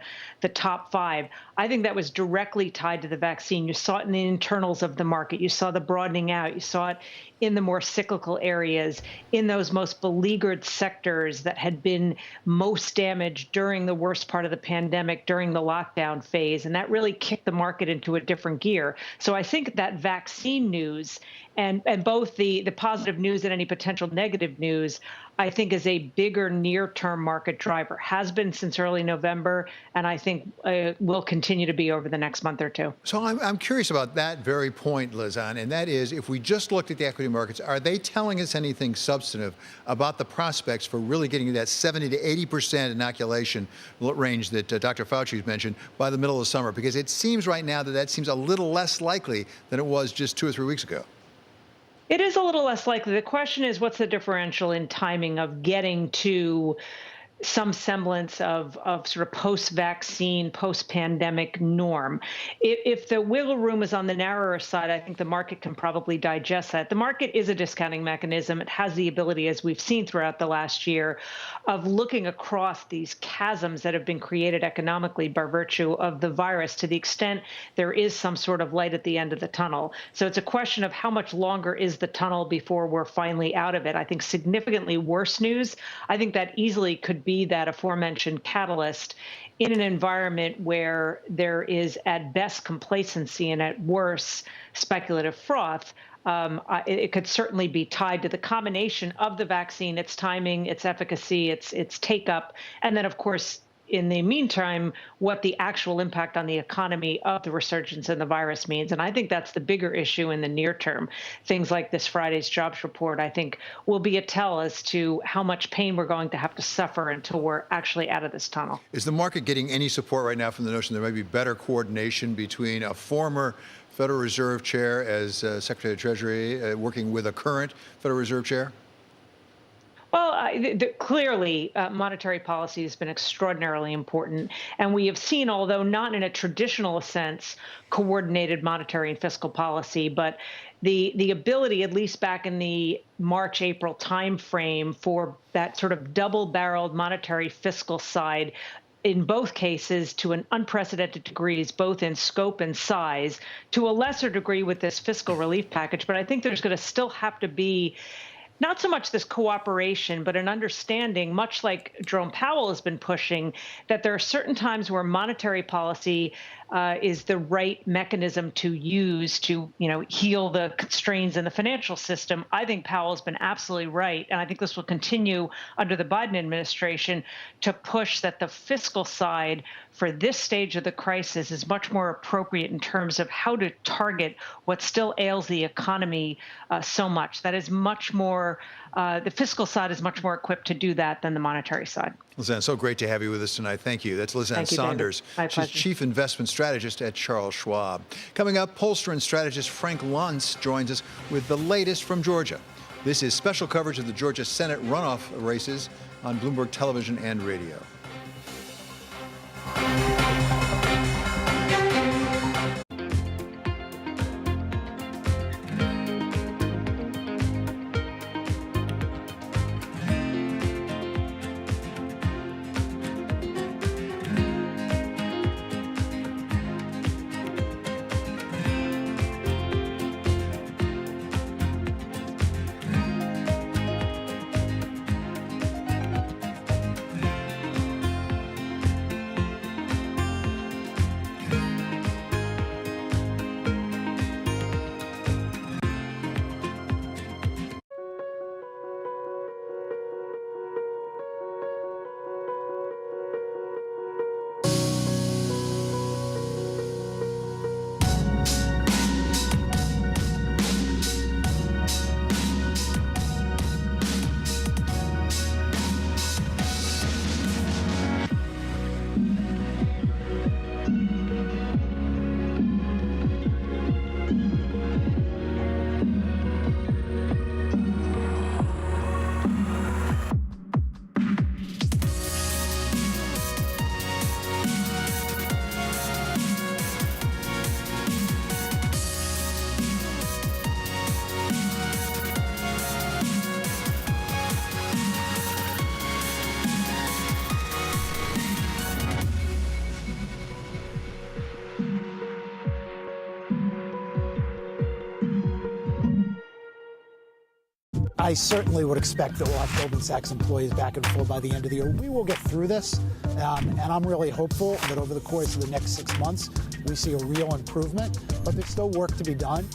top 5. I think that was directly tied to the vaccine. You saw it in the internals of the market. You saw the broadening out. You saw it in the more cyclical areas, in those most beleaguered sectors that had been most damaged during the worst part of the pandemic, during the lockdown phase. And that really kicked the market into a different gear. So I think that vaccine news and both the positive news and any potential negative news, I think is a bigger near-term market driver, has been since early November, and I think will continue to be over the next month or two. So I'm curious about that very point, Lizanne, and that is, if we just looked at the equity markets, are they telling us anything substantive about the prospects for really getting to that 70 to 80% inoculation range that Dr. Fauci's mentioned by the middle of the summer? Because it seems right now that that seems a little less likely than it was just 2 or 3 weeks ago. It is a little less likely. The question is, what's the differential in timing of getting to some semblance of sort of post-vaccine, post-pandemic norm? If the wiggle room is on the narrower side, I think the market can probably digest that. The market is a discounting mechanism. It has the ability, as we've seen throughout the last year, of looking across these chasms that have been created economically by virtue of the virus to the extent there is some sort of light at the end of the tunnel. So it's a question of how much longer is the tunnel before we're finally out of it. I think significantly worse news, I think that easily could be that aforementioned catalyst in an environment where there is at best complacency and at worst speculative froth. It could certainly be tied to the combination of the vaccine, its timing, its efficacy, its take-up, and then, of course, in the meantime, what the actual impact on the economy of the resurgence in the virus means. And I think that's the bigger issue in the near term. Things like this Friday's jobs report, I think, will be a tell as to how much pain we're going to have to suffer until we're actually out of this tunnel. Is the market getting any support right now from the notion there may be better coordination between a former Federal Reserve chair as Secretary of Treasury working with a current Federal Reserve chair? Well, clearly, monetary policy has been extraordinarily important. And we have seen, although not in a traditional sense, coordinated monetary and fiscal policy, but the ability, at least back in the March-April timeframe, for that sort of double-barreled monetary fiscal side, in both cases to an unprecedented degrees, both in scope and size, to a lesser degree with this fiscal relief package. But I think there's going to still have to be not so much this cooperation, but an understanding, much like Jerome Powell has been pushing, that there are certain times where monetary policy is the right mechanism to use to, heal the strains in the financial system. I think Powell's been absolutely right, and I think this will continue under the Biden administration to push that the fiscal side for this stage of the crisis is much more appropriate in terms of how to target what still ails the economy so much. That is much more, the fiscal side is much more equipped to do that than the monetary side. Lizanne, so great to have you with us tonight. Thank you. That's Lizanne Saunders. She's Chief Investment Strategist at Charles Schwab. Coming up, pollster and strategist Frank Luntz joins us with the latest from Georgia. This is special coverage of the Georgia Senate runoff races on Bloomberg Television and Radio. I certainly would expect that we'll have Goldman Sachs employees back in full by the end of the year. We will get through this, and I'm really hopeful that over the course of the next 6 months, we see a real improvement, but there's still work to be done.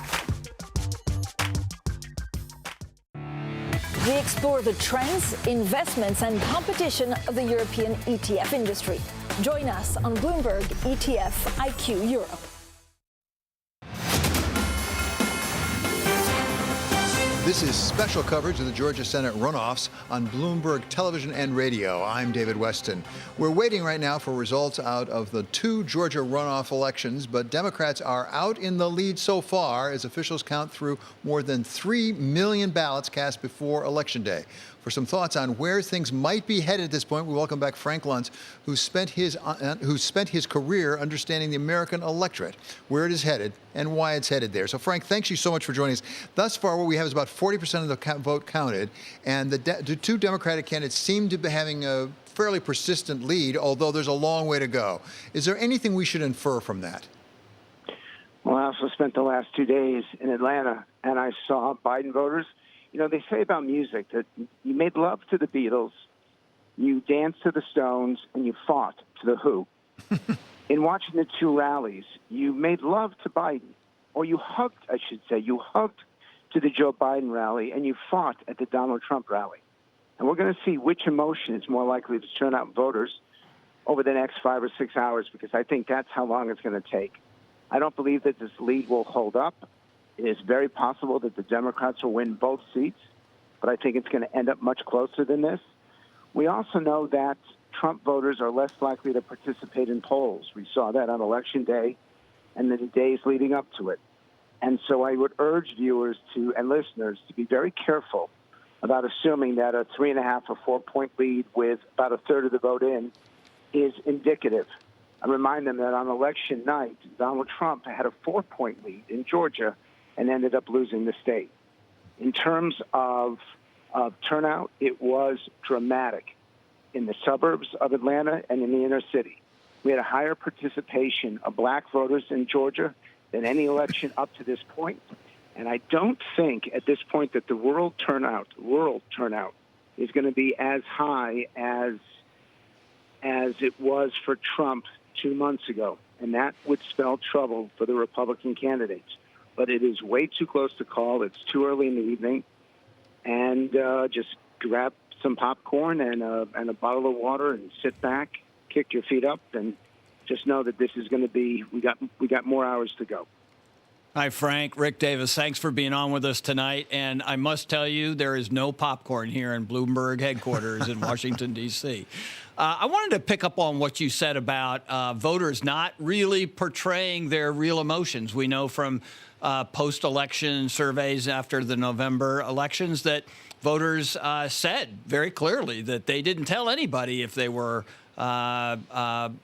We explore the trends, investments, and competition of the European ETF industry. Join us on Bloomberg ETF IQ Europe. This is special coverage of the Georgia Senate runoffs on Bloomberg Television and Radio. I'm David Weston. We're waiting right now for results out of the 2 Georgia runoff elections, but Democrats are out in the lead so far as officials count through more than 3 million ballots cast before Election Day. For some thoughts on where things might be headed at this point, we welcome back Frank Luntz, who spent his career understanding the American electorate, where it is headed, and why it's headed there. So, Frank, thanks you so much for joining us. Thus far, what we have is about 40% of the vote counted, and the 2 Democratic candidates seem to be having a fairly persistent lead, although there's a long way to go. Is there anything we should infer from that? Well, I also spent the last 2 days in Atlanta, and I saw Biden voters. You know, they say about music that you made love to the Beatles, you danced to the Stones, and you fought to the Who. In watching the 2 rallies, you made love to Biden, or you hugged, I should say, you hugged to the Joe Biden rally, and you fought at the Donald Trump rally. And we're going to see which emotion is more likely to turn out voters over the next 5 or 6 hours, because I think that's how long it's going to take. I don't believe that this lead will hold up. It is very possible that the Democrats will win both seats, but I think it's going to end up much closer than this. We also know that Trump voters are less likely to participate in polls. We saw that on Election Day and the days leading up to it. And so I would urge viewers and listeners to be very careful about assuming that a 3.5 or 4-point lead with about a third of the vote in is indicative. I remind them that on election night, Donald Trump had a 4-point lead in Georgia and ended up losing the state. In terms of turnout, it was dramatic in the suburbs of Atlanta and in the inner city. We had a higher participation of black voters in Georgia than any election up to this point. And I don't think at this point that the rural turnout is going to be as high as it was for Trump 2 months ago. And that would spell trouble for the Republican candidates. But it is way too close to call. It's too early in the evening. And just grab some popcorn and a bottle of water and sit back, kick your feet up, and just know that this is going to be, we got more hours to go. Hi, Frank. Rick Davis, thanks for being on with us tonight. And I must tell you, there is no popcorn here in Bloomberg headquarters in Washington, D.C. I wanted to pick up on what you said about voters not really portraying their real emotions. We know from post-election surveys after the November elections that voters said very clearly that they didn't tell anybody if they were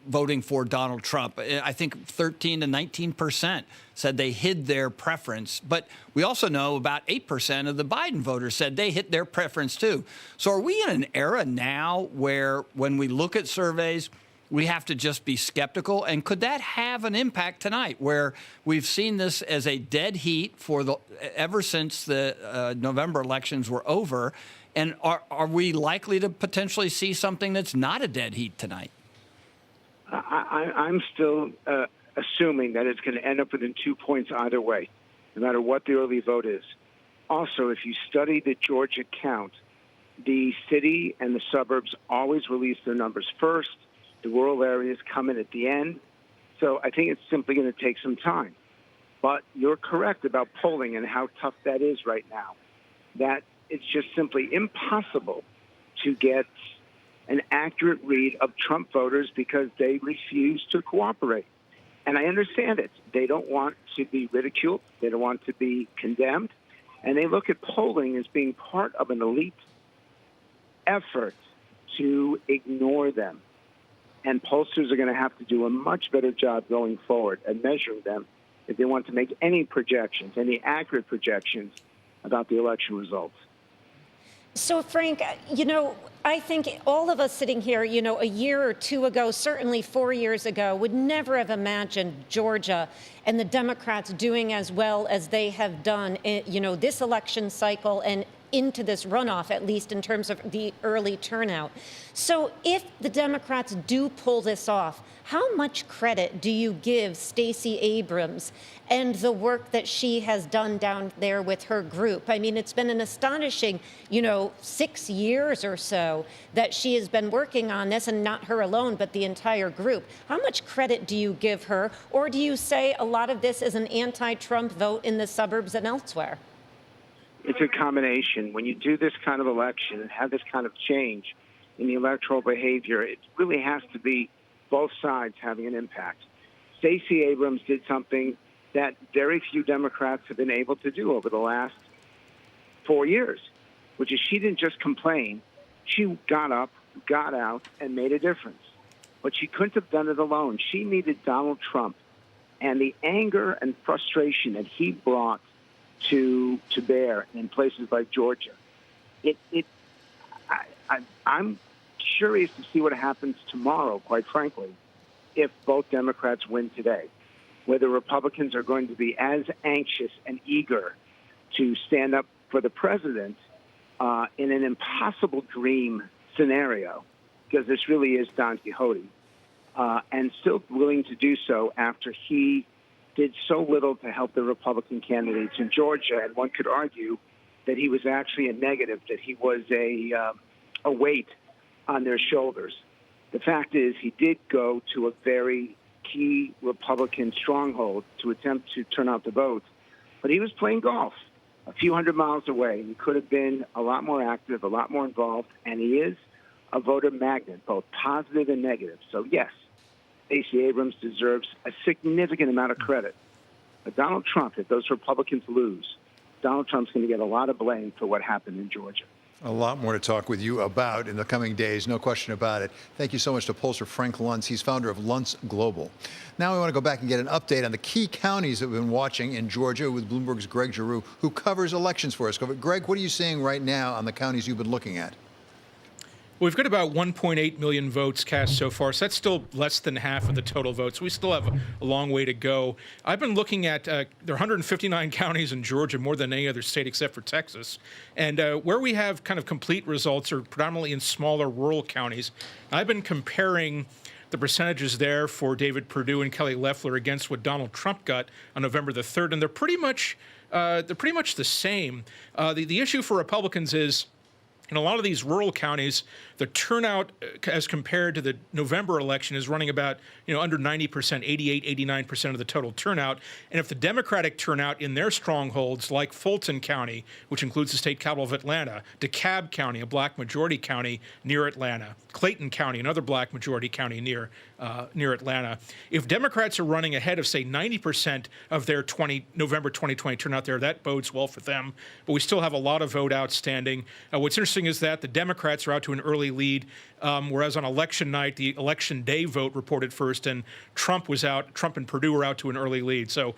voting for Donald Trump. I think 13 to 19% said they hid their preference. But we also know about 8% of the Biden voters said they hid their preference, too. So are we in an era now where when we look at surveys, we have to just be skeptical? And could that have an impact tonight, where we've seen this as a dead heat for ever since the November elections were over? And are we likely to potentially see something that's not a dead heat tonight? I'm still assuming that it's going to end up within 2 points either way, no matter what the early vote is. Also, if you study the Georgia count, the city and the suburbs always release their numbers first. The rural areas come in at the end. So I think it's simply going to take some time. But you're correct about polling and how tough that is right now. That it's just simply impossible to get an accurate read of Trump voters because they refuse to cooperate. And I understand it. They don't want to be ridiculed. They don't want to be condemned. And they look at polling as being part of an elite effort to ignore them. And pollsters are going to have to do a much better job going forward at measuring them if they want to make any projections, any accurate projections about the election results. So, Frank, I think all of us sitting here, a year or two ago, certainly 4 years ago, would never have imagined Georgia and the Democrats doing as well as they have done, this election cycle and into this runoff, at least in terms of the early turnout. So if the Democrats do pull this off, how much credit do you give Stacey Abrams and the work that she has done down there with her group? I mean, it's been an astonishing, 6 years or so that she has been working on this, and not her alone, but the entire group. How much credit do you give her? Or do you say a lot of this is an anti-Trump vote in the suburbs and elsewhere? It's a combination. When you do this kind of election and have this kind of change in the electoral behavior, it really has to be both sides having an impact. Stacey Abrams did something that very few Democrats have been able to do over the last 4 years, which is she didn't just complain. She got up, got out, and made a difference. But she couldn't have done it alone. She needed Donald Trump and the anger and frustration that he brought to bear in places like Georgia. I'm curious to see what happens tomorrow, quite frankly, if both Democrats win today. Whether Republicans are going to be as anxious and eager to stand up for the president in an impossible dream scenario, because this really is Don Quixote, and still willing to do so after he did so little to help the Republican candidates in Georgia. And one could argue that he was actually a negative, that he was a weight on their shoulders. The fact is he did go to a very key Republican stronghold to attempt to turn out the vote, but he was playing golf a few hundred miles away. He could have been a lot more active, a lot more involved, and he is a voter magnet, both positive and negative. So yes, Stacey Abrams deserves a significant amount of credit. But Donald Trump, if those Republicans lose, Donald Trump's going to get a lot of blame for what happened in Georgia. A lot more to talk with you about in the coming days, no question about it. Thank you so much to pollster Frank Luntz. He's founder of Luntz Global. Now we want to go back and get an update on the key counties that we've been watching in Georgia with Bloomberg's Greg Giroux, who covers elections for us. Greg, what are you seeing right now on the counties you've been looking at? We've got about 1.8 million votes cast so far, so that's still less than half of the total votes. We still have a long way to go. I've been looking at, there are 159 counties in Georgia, more than any other state except for Texas. And where we have kind of complete results are predominantly in smaller rural counties. I've been comparing the percentages there for David Perdue and Kelly Loeffler against what Donald Trump got on November the 3rd, and they're pretty much the same. The issue for Republicans is, in a lot of these rural counties, the turnout as compared to the November election is running about, under 90%, 88, 89% of the total turnout. And if the Democratic turnout in their strongholds, like Fulton County, which includes the state capital of Atlanta, DeKalb County, a black majority county near Atlanta, Clayton County, another black majority county near Atlanta, if Democrats are running ahead of, say, 90% of their November 2020 turnout there, that bodes well for them. But we still have a lot of vote outstanding. What's interesting is that the Democrats are out to an early lead, whereas on election night, the election day vote reported first, and Trump and Perdue were out to an early lead. So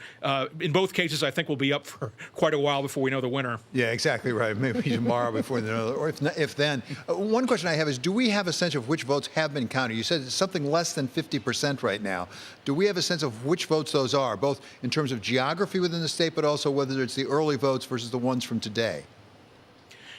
in both cases, I think we'll be up for quite a while before we know the winner. Yeah, exactly right. Maybe tomorrow before the or if then. One question I have is, do we have a sense of which votes have been counted? You said it's something less than 50% right now. Do we have a sense of which votes those are, both in terms of geography within the state, but also whether it's the early votes versus the ones from today?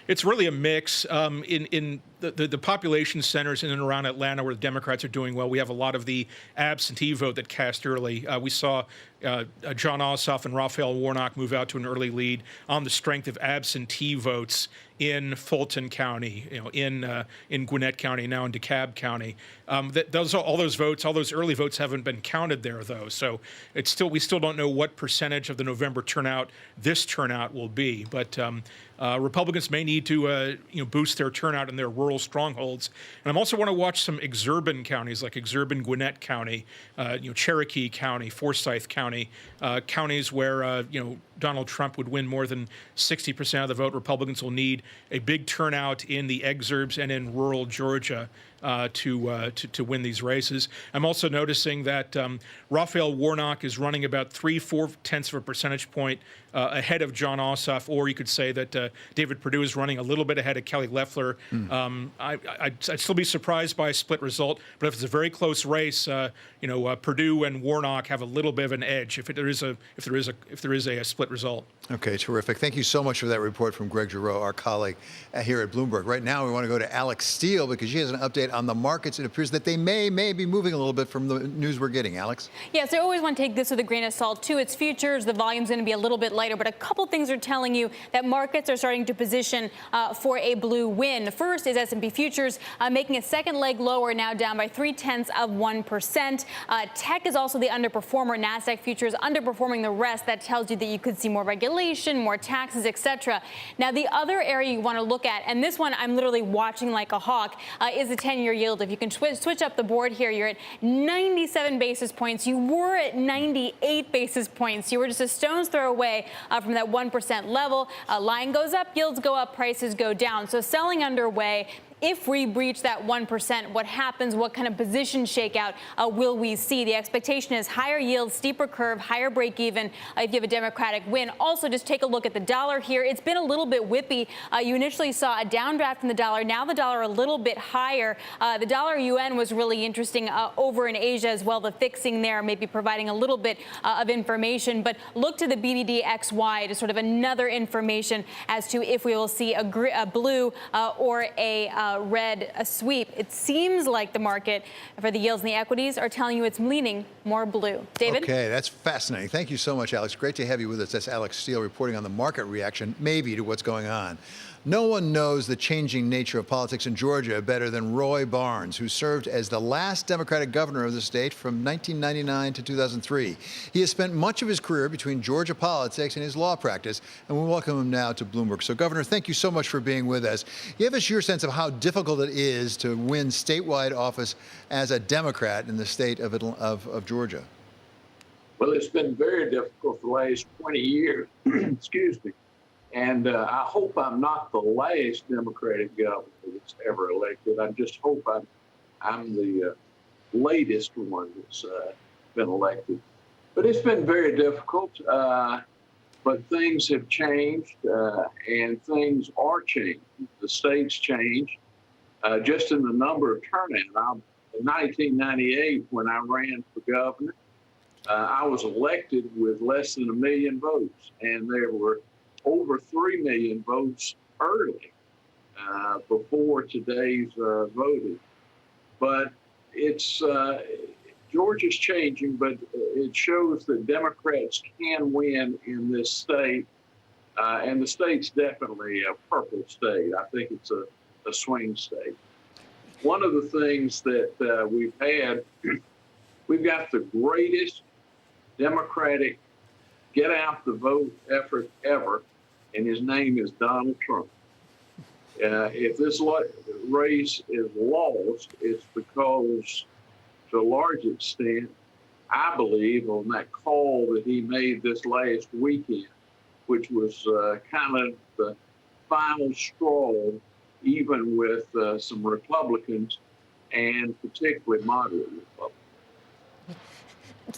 It's really a mix. In the population centers in and around Atlanta where the Democrats are doing well, we have a lot of the absentee vote that cast early. We saw John Ossoff and Raphael Warnock move out to an early lead on the strength of absentee votes in Fulton County, in Gwinnett County, now in DeKalb County. All those early votes haven't been counted there, though. So we still don't know what percentage of the November turnout this turnout will be. But Republicans may need to boost their turnout in their rural strongholds. And I also want to watch some exurban counties like exurban Gwinnett County, Cherokee County, Forsyth County, counties where Donald Trump would win more than 60% of the vote. Republicans will need a big turnout in the exurbs and in rural Georgia to win these races. I'm also noticing that Raphael Warnock is running about 3/4 of a percentage point ahead of Jon Ossoff, or you could say that David Perdue is running a little bit ahead of Kelly Loeffler. I'd still be surprised by a split result, but if it's a very close race, Perdue and Warnock have a little bit of an edge if there is a split result. Okay, terrific. Thank you so much for that report from Greg Giroux, our colleague here at Bloomberg. Right now, we want to go to Alex Steele because she has an update on the markets. It appears that they may be moving a little bit from the news we're getting. Alex? Yes, I always want to take this with a grain of salt, too. It's futures. The volume's going to be a little bit lighter, but a couple things are telling you that markets are starting to position for a blue win. The first is S&P futures making a second leg lower, now down by 0.3%. Tech is also the underperformer. NASDAQ futures underperforming the rest. That tells you that you could see more regulation, more taxes, etc. Now, the other area you want to look at, and this one I'm literally watching like a hawk, is the 10-year yield. If you can switch up the board here, you're at 97 basis points. You were at 98 basis points. You were just a stone's throw away from that 1% level. Line goes up, yields go up, prices go down. So selling underway. If we breach that 1%, what happens? What kind of position shakeout will we see? The expectation is higher yield, steeper curve, higher break even if you have a Democratic win. Also, just take a look at the dollar here. It's been a little bit whippy. You initially saw a downdraft in the dollar. Now the dollar a little bit higher. The dollar yuan was really interesting over in Asia as well. The fixing there maybe providing a little bit of information. But look to the BBDXY to sort of another information as to if we will see a blue or a red sweep. It seems like the market for the yields and the equities are telling you it's leaning more blue. David? Okay, that's fascinating. Thank you so much, Alex. Great to have you with us. That's Alex Steele reporting on the market reaction, maybe, to what's going on. No one knows the changing nature of politics in Georgia better than Roy Barnes, who served as the last Democratic governor of the state from 1999 to 2003. He has spent much of his career between Georgia politics and his law practice, and we welcome him now to Bloomberg. So, Governor, thank you so much for being with us. Give us your sense of how difficult it is to win statewide office as a Democrat in the state of Georgia. Well, it's been very difficult for the last 20 years. Excuse me. And I hope I'm not the last Democratic governor that's ever elected. I just hope I'm the latest one that's been elected. But it's been very difficult. But things have changed, and things are changing. The state's changed. Just in the number of turnout. In 1998, when I ran for governor, I was elected with less than 1 million votes, and there were over 3 million votes early before today's voting. But it's Georgia's changing, but it shows that Democrats can win in this state, and the state's definitely a purple state. I think it's a swing state. One of the things that we've had, we've got the greatest Democratic get out the vote effort ever, and his name is Donald Trump. If this race is lost, it's because, to a large extent, I believe, on that call that he made this last weekend, which was kind of the final straw, even with some Republicans, and particularly moderate Republicans.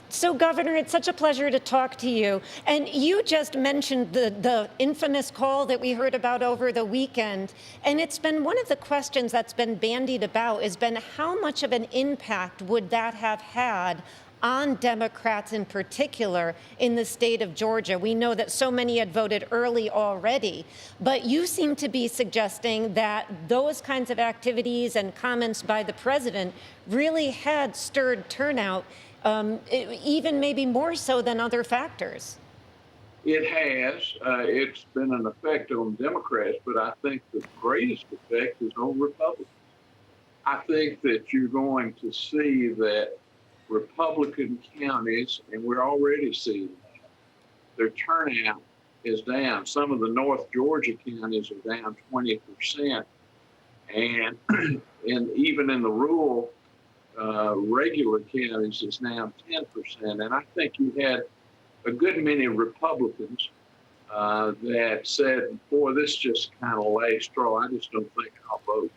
So, Governor, it's such a pleasure to talk to you. And you just mentioned the infamous call that we heard about over the weekend. And it's been one of the questions that's been bandied about has been how much of an impact would that have had on Democrats in particular in the state of Georgia? We know that so many had voted early already, but you seem to be suggesting that those kinds of activities and comments by the president really had stirred turnout, even maybe more so than other factors. It has. It's been an effect on Democrats, but I think the greatest effect is on Republicans. I think that you're going to see that Republican counties, and we're already seeing that, their turnout is down. Some of the North Georgia counties are down 20%, and even in the rural regular counties, it's now 10%. And I think you had a good many Republicans that said, boy, this just kind of last straw. I just don't think I'll vote.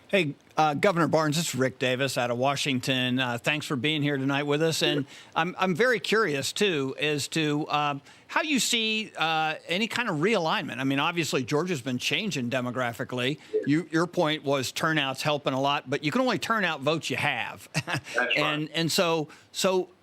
Hey, Governor Barnes, this is Rick Davis out of Washington. Thanks for being here tonight with us. And I'm very curious, too, as to how you see any kind of realignment. I mean, obviously, Georgia's been changing demographically. Your point was turnout's helping a lot, but you can only turn out votes you have. That's right. And so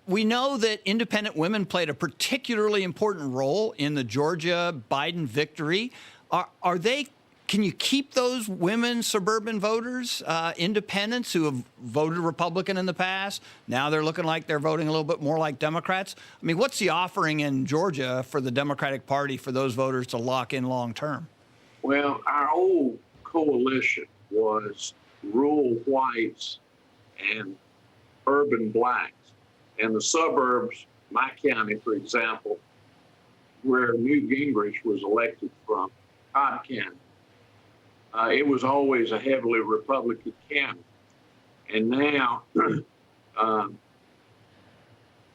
we know that independent women played a particularly important role in the Georgia Biden victory. Are they? Can you keep those women suburban voters, independents who have voted Republican in the past? Now they're looking like they're voting a little bit more like Democrats. I mean, what's the offering in Georgia for the Democratic Party for those voters to lock in long term? Well, our old coalition was rural whites and urban blacks. And the suburbs, my county, for example, where Newt Gingrich was elected from, Cobb County, it was always a heavily Republican county. And now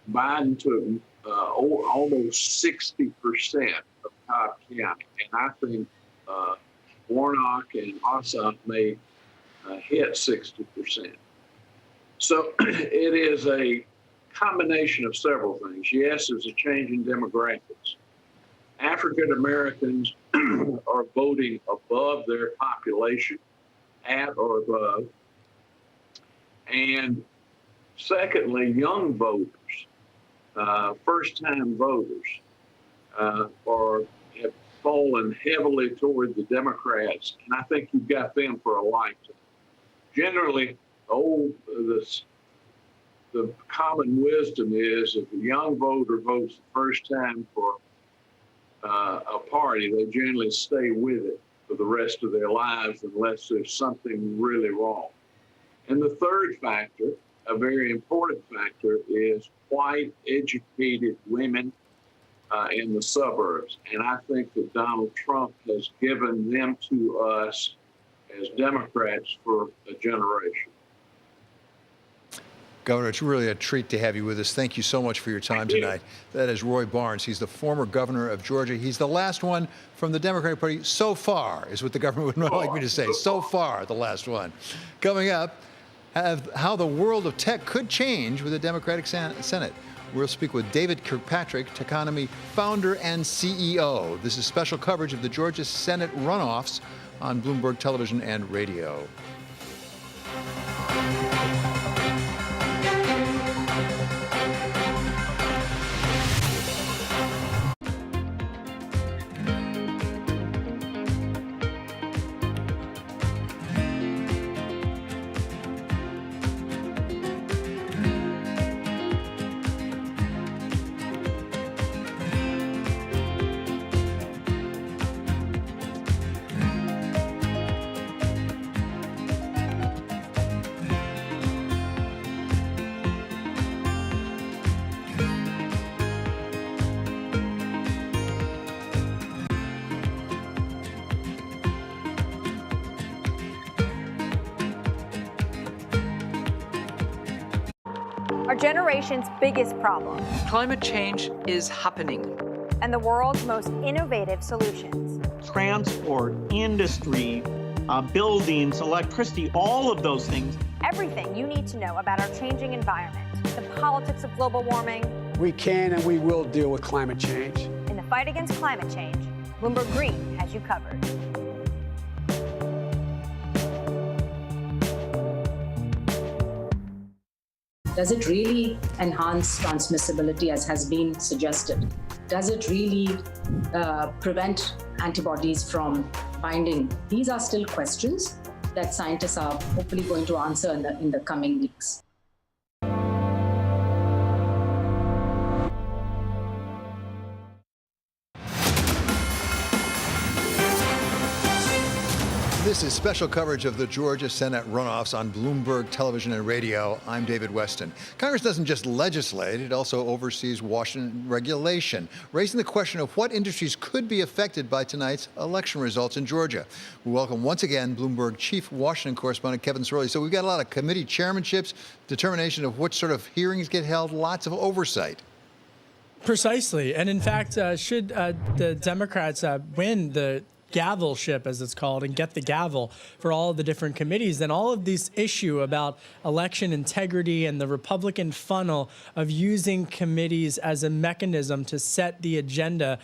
Biden took almost 60% of Cobb County. And I think Warnock and Ossoff may hit 60%. So it is a combination of several things. Yes, there's a change in demographics. African Americans are voting above their population, at or above. And secondly, young voters, first-time voters, have fallen heavily toward the Democrats, and I think you've got them for a lifetime. Generally, the common wisdom is if a young voter votes the first time for a party, they generally stay with it for the rest of their lives unless there's something really wrong. And the third factor, a very important factor, is white educated women in the suburbs. And I think that Donald Trump has given them to us as Democrats for a generation. Governor, it's really a treat to have you with us. Thank you so much for your time tonight. That is Roy Barnes. He's the former governor of Georgia. He's the last one from the Democratic Party so far, is what the governor would like me to say. So far, the last one. Coming up, how the world of tech could change with a Democratic Senate. We'll speak with David Kirkpatrick, Techonomy founder and CEO. This is special coverage of the Georgia Senate runoffs on Bloomberg Television and Radio. Our generation's biggest problem. Climate change is happening. And the world's most innovative solutions. Transport, industry, buildings, electricity, all of those things. Everything you need to know about our changing environment, the politics of global warming. We can and we will deal with climate change. In the fight against climate change, Bloomberg Green has you covered. Does it really enhance transmissibility as has been suggested? Does it really prevent antibodies from binding? These are still questions that scientists are hopefully going to answer in the coming weeks. This is special coverage of the Georgia Senate runoffs on Bloomberg Television and Radio. I'm David Weston. Congress doesn't just legislate, it also oversees Washington regulation, raising the question of what industries could be affected by tonight's election results in Georgia. We welcome once again Bloomberg Chief Washington Correspondent Kevin Cerulli. So we've got a lot of committee chairmanships, determination of which sort of hearings get held, lots of oversight. Precisely. And in fact, should the Democrats win the gavelship, as it's called, and get the gavel for all of the different committees, then all of this issue about election integrity and the Republican funnel of using committees as a mechanism to set the agenda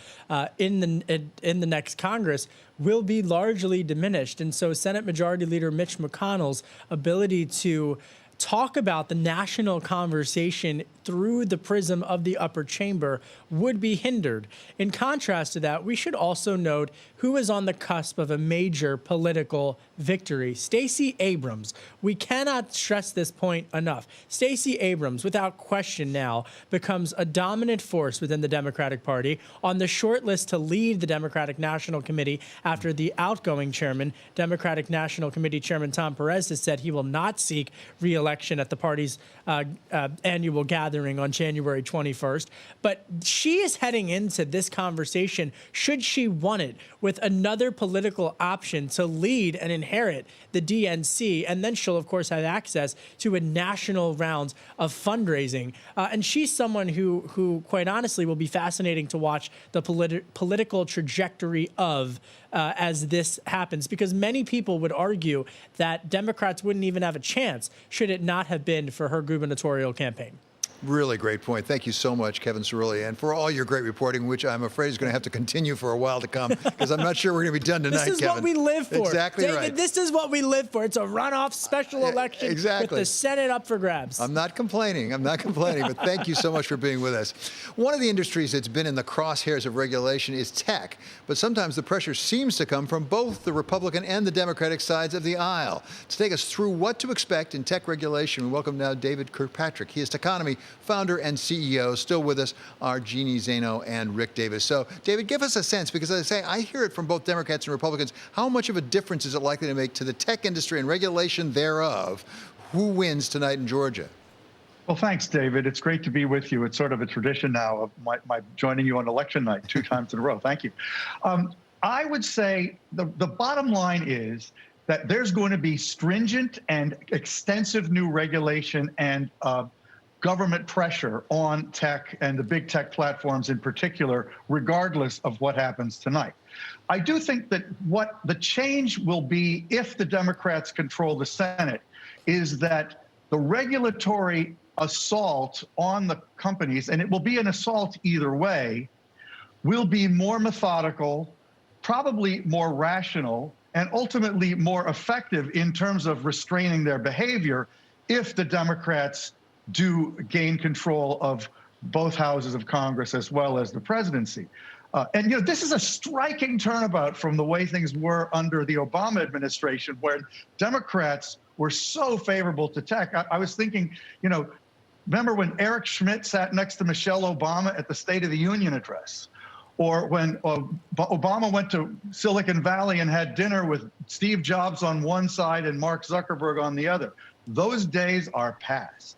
in the next Congress will be largely diminished. And so Senate Majority Leader Mitch McConnell's ability to talk about the national conversation through the prism of the upper chamber would be hindered. In contrast to that, we should also note who is on the cusp of a major political victory. Stacey Abrams. We cannot stress this point enough. Stacey Abrams, without question now, becomes a dominant force within the Democratic Party, on the short list to lead the Democratic National Committee after the outgoing chairman, Democratic National Committee Chairman Tom Perez, has said he will not seek re-election at the party's annual gathering on January 21st. But she is heading into this conversation, should she want it, with another political option to lead and inherit the DNC. And then she'll, of course, have access to a national round of fundraising. And she's someone who, quite honestly, will be fascinating to watch the political trajectory of as this happens, because many people would argue that Democrats wouldn't even have a chance should it not have been for her gubernatorial campaign. Really great point. Thank you so much, Kevin Cerulli, and for all your great reporting, which I'm afraid is going to have to continue for a while to come, because I'm not sure we're going to be done tonight, Kevin. This is what we live for. Exactly David, right. This is what we live for. It's a runoff special election with the Senate up for grabs. I'm not complaining. But thank you so much for being with us. One of the industries that's been in the crosshairs of regulation is tech, but sometimes the pressure seems to come from both the Republican and the Democratic sides of the aisle. To take us through what to expect in tech regulation, we welcome now David Kirkpatrick. He is Techonomy founder and CEO. Still with us are Jeannie Zaino and Rick Davis. So, David, give us a sense, because as I say, I hear it from both Democrats and Republicans. How much of a difference is it likely to make to the tech industry and regulation thereof? Who wins tonight in Georgia? Well, thanks, David. It's great to be with you. It's sort of a tradition now of my joining you on election night 2 times in a row. Thank you. I would say the bottom line is that there's going to be stringent and extensive new regulation and government pressure on tech and the big tech platforms in particular, regardless of what happens tonight. I do think that what the change will be if the Democrats control the Senate is that the regulatory assault on the companies, and it will be an assault either way, will be more methodical, probably more rational, and ultimately more effective in terms of restraining their behavior if the Democrats do gain control of both houses of Congress as well as the presidency. And, you know, this is a striking turnabout from the way things were under the Obama administration, where Democrats were so favorable to tech. I was thinking, you know, remember when Eric Schmidt sat next to Michelle Obama at the State of the Union address? Or when Obama went to Silicon Valley and had dinner with Steve Jobs on one side and Mark Zuckerberg on the other. Those days are past.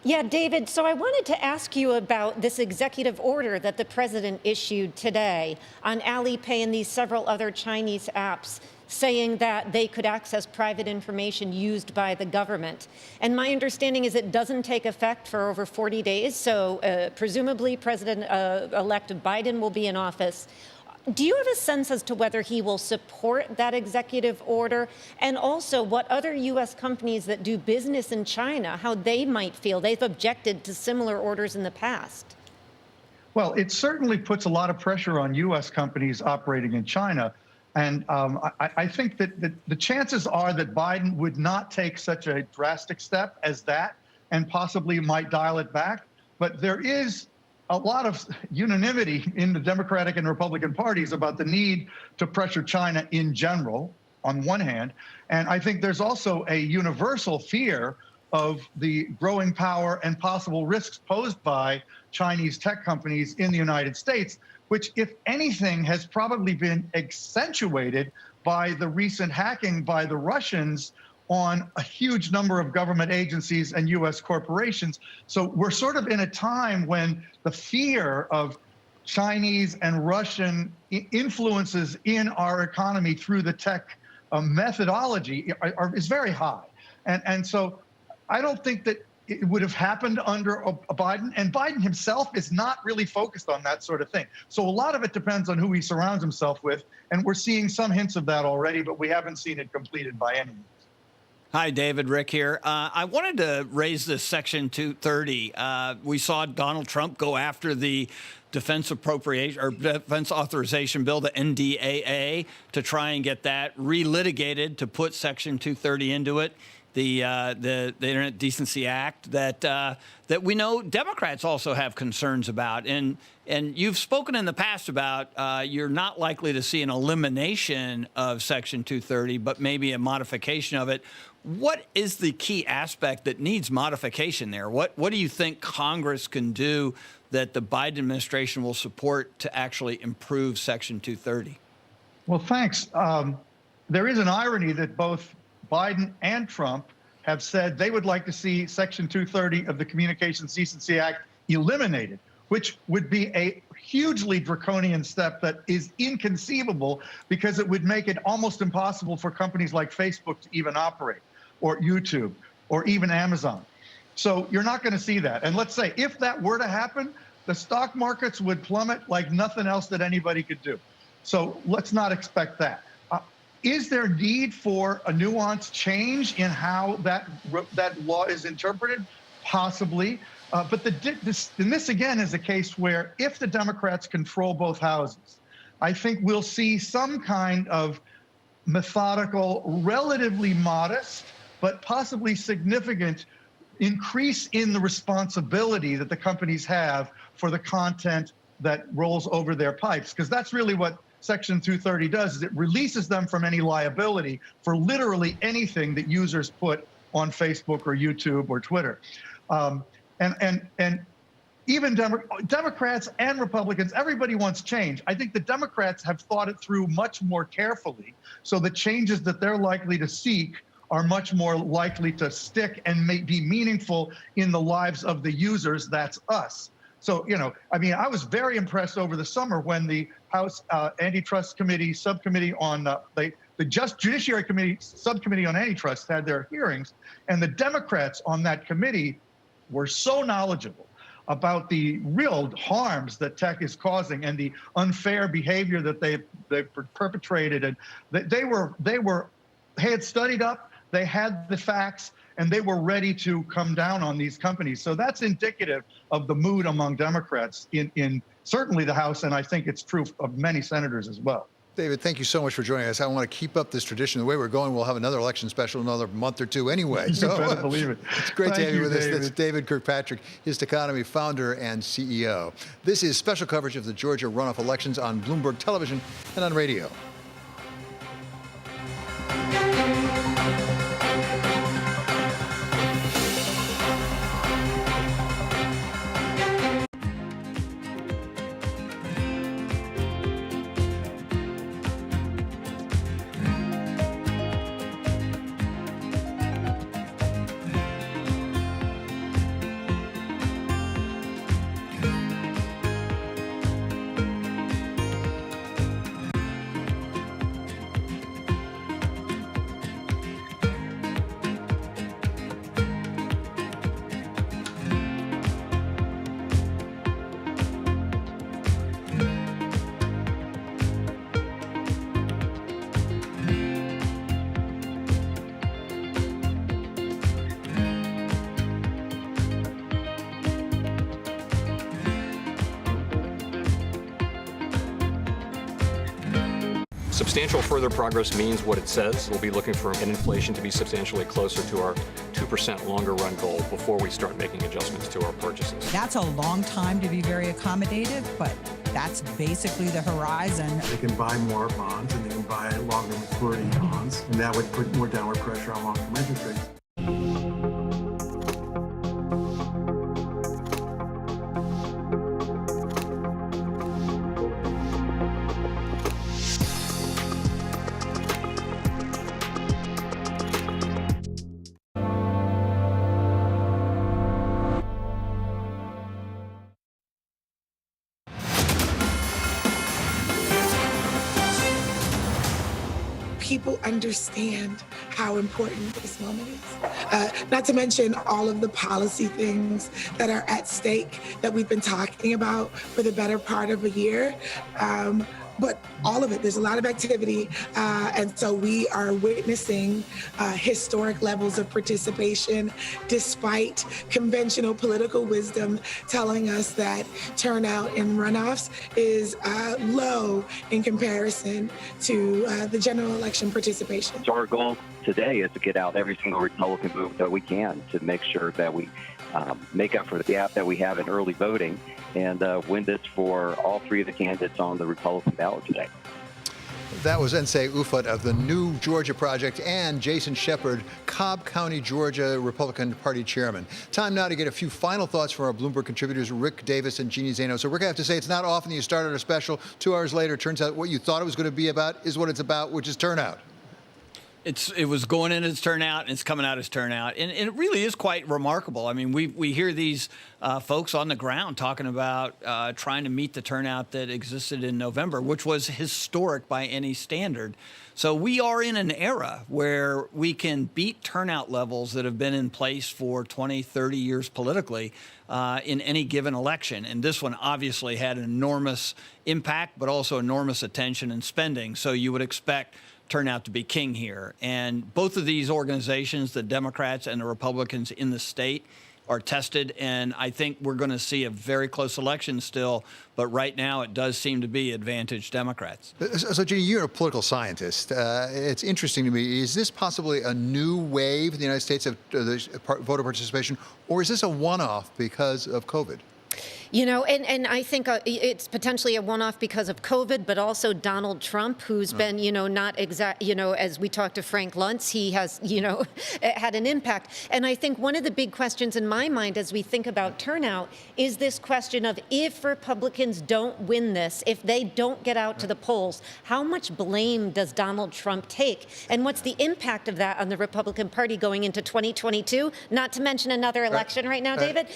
Yeah, David, so I wanted to ask you about this executive order that the president issued today on Alipay and these several other Chinese apps, saying that they could access private information used by the government. And my understanding is it doesn't take effect for over 40 days, so presumably President-elect Biden will be in office. Do you have a sense as to whether he will support that executive order? And also what other U.S. companies that do business in China, how they might feel? They've objected to similar orders in the past. Well, it certainly puts a lot of pressure on U.S. companies operating in China. And I think that the chances are that Biden would not take such a drastic step as that and possibly might dial it back. But there is a lot of unanimity in the Democratic and Republican parties about the need to pressure China in general, on one hand. And I think there's also a universal fear of the growing power and possible risks posed by Chinese tech companies in the United States, which, if anything, has probably been accentuated by the recent hacking by the Russians on a huge number of government agencies and U.S. corporations. So we're sort of in a time when the fear of Chinese and Russian influences in our economy through the tech methodology is very high. And so I don't think that it would have happened under Biden, and Biden himself is not really focused on that sort of thing. So a lot of it depends on who he surrounds himself with, and we're seeing some hints of that already, but we haven't seen it completed by any means. Hi, David. Rick here. I wanted to raise this Section 230. We saw Donald Trump go after the Defense Authorization Bill, the NDAA, to try and get that relitigated to put Section 230 into it. The Internet Decency Act that we know Democrats also have concerns about, and you've spoken in the past about you're not likely to see an elimination of Section 230, but maybe a modification of it. What is the key aspect that needs modification there? What do you think Congress can do that the Biden administration will support to actually improve Section 230? Well, thanks. There is an irony that both Biden and Trump have said they would like to see Section 230 of the Communications Decency Act eliminated, which would be a hugely draconian step that is inconceivable because it would make it almost impossible for companies like Facebook to even operate, or YouTube, or even Amazon. So you're not going to see that. And let's say if that were to happen, the stock markets would plummet like nothing else that anybody could do. So let's not expect that. Is there need for a nuanced change in how that law is interpreted? Possibly. But this again is a case where if the Democrats control both houses, I think we'll see some kind of methodical, relatively modest, but possibly significant increase in the responsibility that the companies have for the content that rolls over their pipes. Because that's really what Section 230 does, is it releases them from any liability for literally anything that users put on Facebook or YouTube or Twitter. And even Democrats and Republicans, everybody wants change. I think the Democrats have thought it through much more carefully, so the changes that they're likely to seek are much more likely to stick and may be meaningful in the lives of the users. That's us. So, I mean, I was very impressed over the summer when the House Antitrust Committee subcommittee on the Judiciary Committee subcommittee on antitrust had their hearings, and the Democrats on that committee were so knowledgeable about the real harms that tech is causing and the unfair behavior that they perpetrated, and they had studied up, they had the facts, and they were ready to come down on these companies. So that's indicative of the mood among Democrats in certainly the House, and I think it's true of many senators as well. David, thank you so much for joining us. I want to keep up this tradition. The way we're going, we'll have another election special in another month or two anyway. So you better believe it. It's great to have you with us. David. That's David Kirkpatrick, Hist Economy founder and CEO. This is special coverage of the Georgia runoff elections on Bloomberg Television and on radio. Substantial further progress means what it says. We'll be looking for an inflation to be substantially closer to our 2% longer run goal before we start making adjustments to our purchases. That's a long time to be very accommodative, but that's basically the horizon. They can buy more bonds and they can buy longer maturity bonds, and that would put more downward pressure on long-term interest rates. people understand how important this moment is. Not to mention all of the policy things that are at stake that we've been talking about for the better part of a year. But all of it, there's a lot of activity. And so we are witnessing historic levels of participation despite conventional political wisdom telling us that turnout in runoffs is low in comparison to the general election participation. So our goal today is to get out every single Republican vote that we can to make sure that we make up for the gap that we have in early voting and win this for all three of the candidates on the Republican ballot today. That was Nsé Ufot of the New Georgia Project and Jason Shepard, Cobb County, Georgia Republican Party chairman. Time now to get a few final thoughts from our Bloomberg contributors, Rick Davis and Jeannie Zaino. So Rick, I have to say, it's not often that you start out a special. 2 hours later, it turns out what you thought it was going to be about is what it's about, which is turnout. It was going in as turnout, and it's coming out as turnout. And it really is quite remarkable. I mean, we hear these folks on the ground talking about trying to meet the turnout that existed in November, which was historic by any standard. So we are in an era where we can beat turnout levels that have been in place for 20, 30 years politically in any given election. And this one obviously had an enormous impact, but also enormous attention and spending. So you would expect turnout to be king here. And both of these organizations, the Democrats and the Republicans in the state, are tested. And I think we're going to see a very close election still. But right now, it does seem to be advantage Democrats. So, Jeannie, you're a political scientist. It's interesting to me. Is this possibly a new wave in the United States of voter participation, or is this a one-off because of COVID? You know, and I think it's potentially a one-off because of COVID, but also Donald Trump, who's been, not exact, as we talked to Frank Luntz, he has, had an impact. And I think one of the big questions in my mind as we think about turnout is this question of if Republicans don't win this, if they don't get out to the polls, how much blame does Donald Trump take? And what's the impact of that on the Republican Party going into 2022? Not to mention another election right now, David,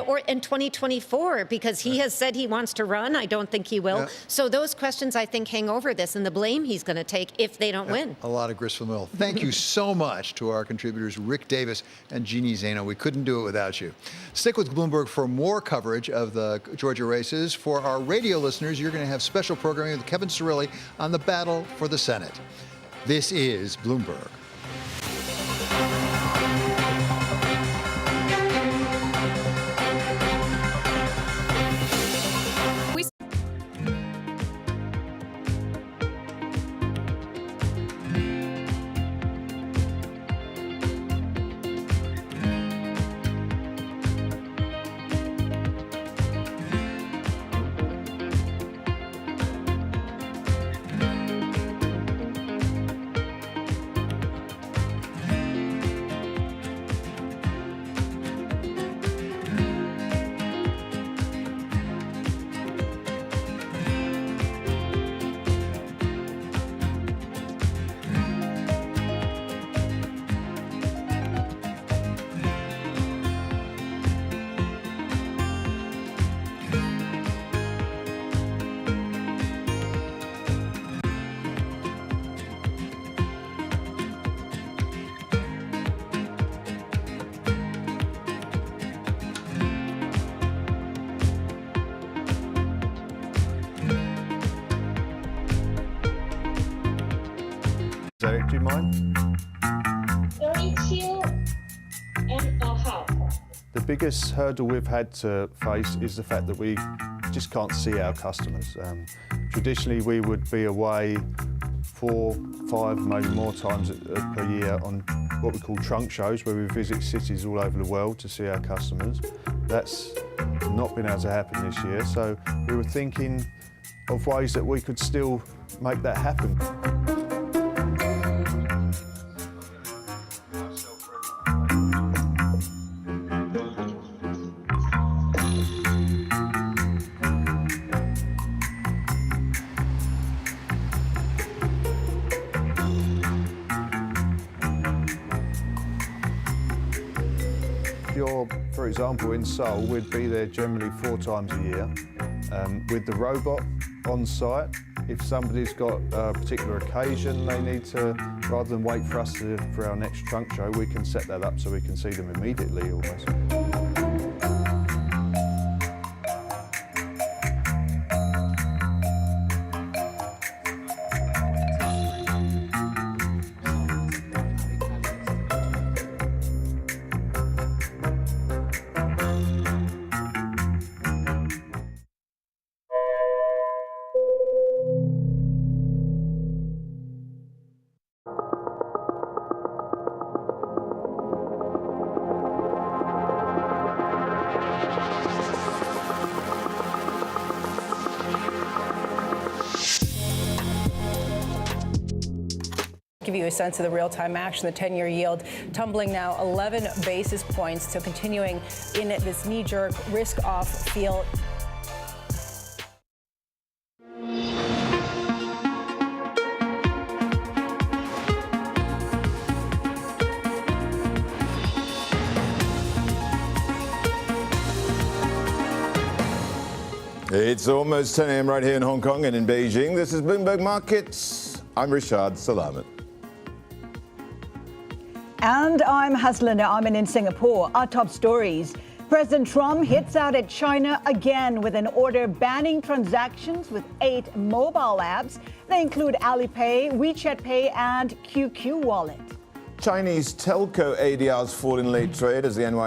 or in 2024. Because he has said he wants to run. I don't think he will. Yeah. So those questions, I think, hang over this and the blame he's going to take if they don't win. A lot of grist from the mill. Thank you so much to our contributors, Rick Davis and Jeannie Zaino. We couldn't do it without you. Stick with Bloomberg for more coverage of the Georgia races. For our radio listeners, you're going to have special programming with Kevin Cirilli on the battle for the Senate. This is Bloomberg. Derek, do you mind? 32.5. The biggest hurdle we've had to face is the fact that we just can't see our customers. Traditionally, we would be away 4, 5, maybe more times per year on what we call trunk shows, where we visit cities all over the world to see our customers. That's not been able to happen this year, so we were thinking of ways that we could still make that happen. For example, in Seoul, we'd be there generally 4 times a year with the robot on site. if somebody's got a particular occasion they need to, rather than wait for us for our next trunk show, we can set that up so we can see them immediately almost. Give you a sense of the real-time action. The 10-year yield tumbling now 11 basis points, so continuing in this knee-jerk risk-off feel. It's almost 10 a.m. right here in Hong Kong and in Beijing. This is Bloomberg Markets. I'm Rishad Salamat. And I'm Haslana Amin in Singapore. Our top stories. President Trump hits out at China again with an order banning transactions with 8 mobile apps. They include Alipay, WeChat Pay, and QQ Wallet. Chinese telco ADRs fall in late trade as the NY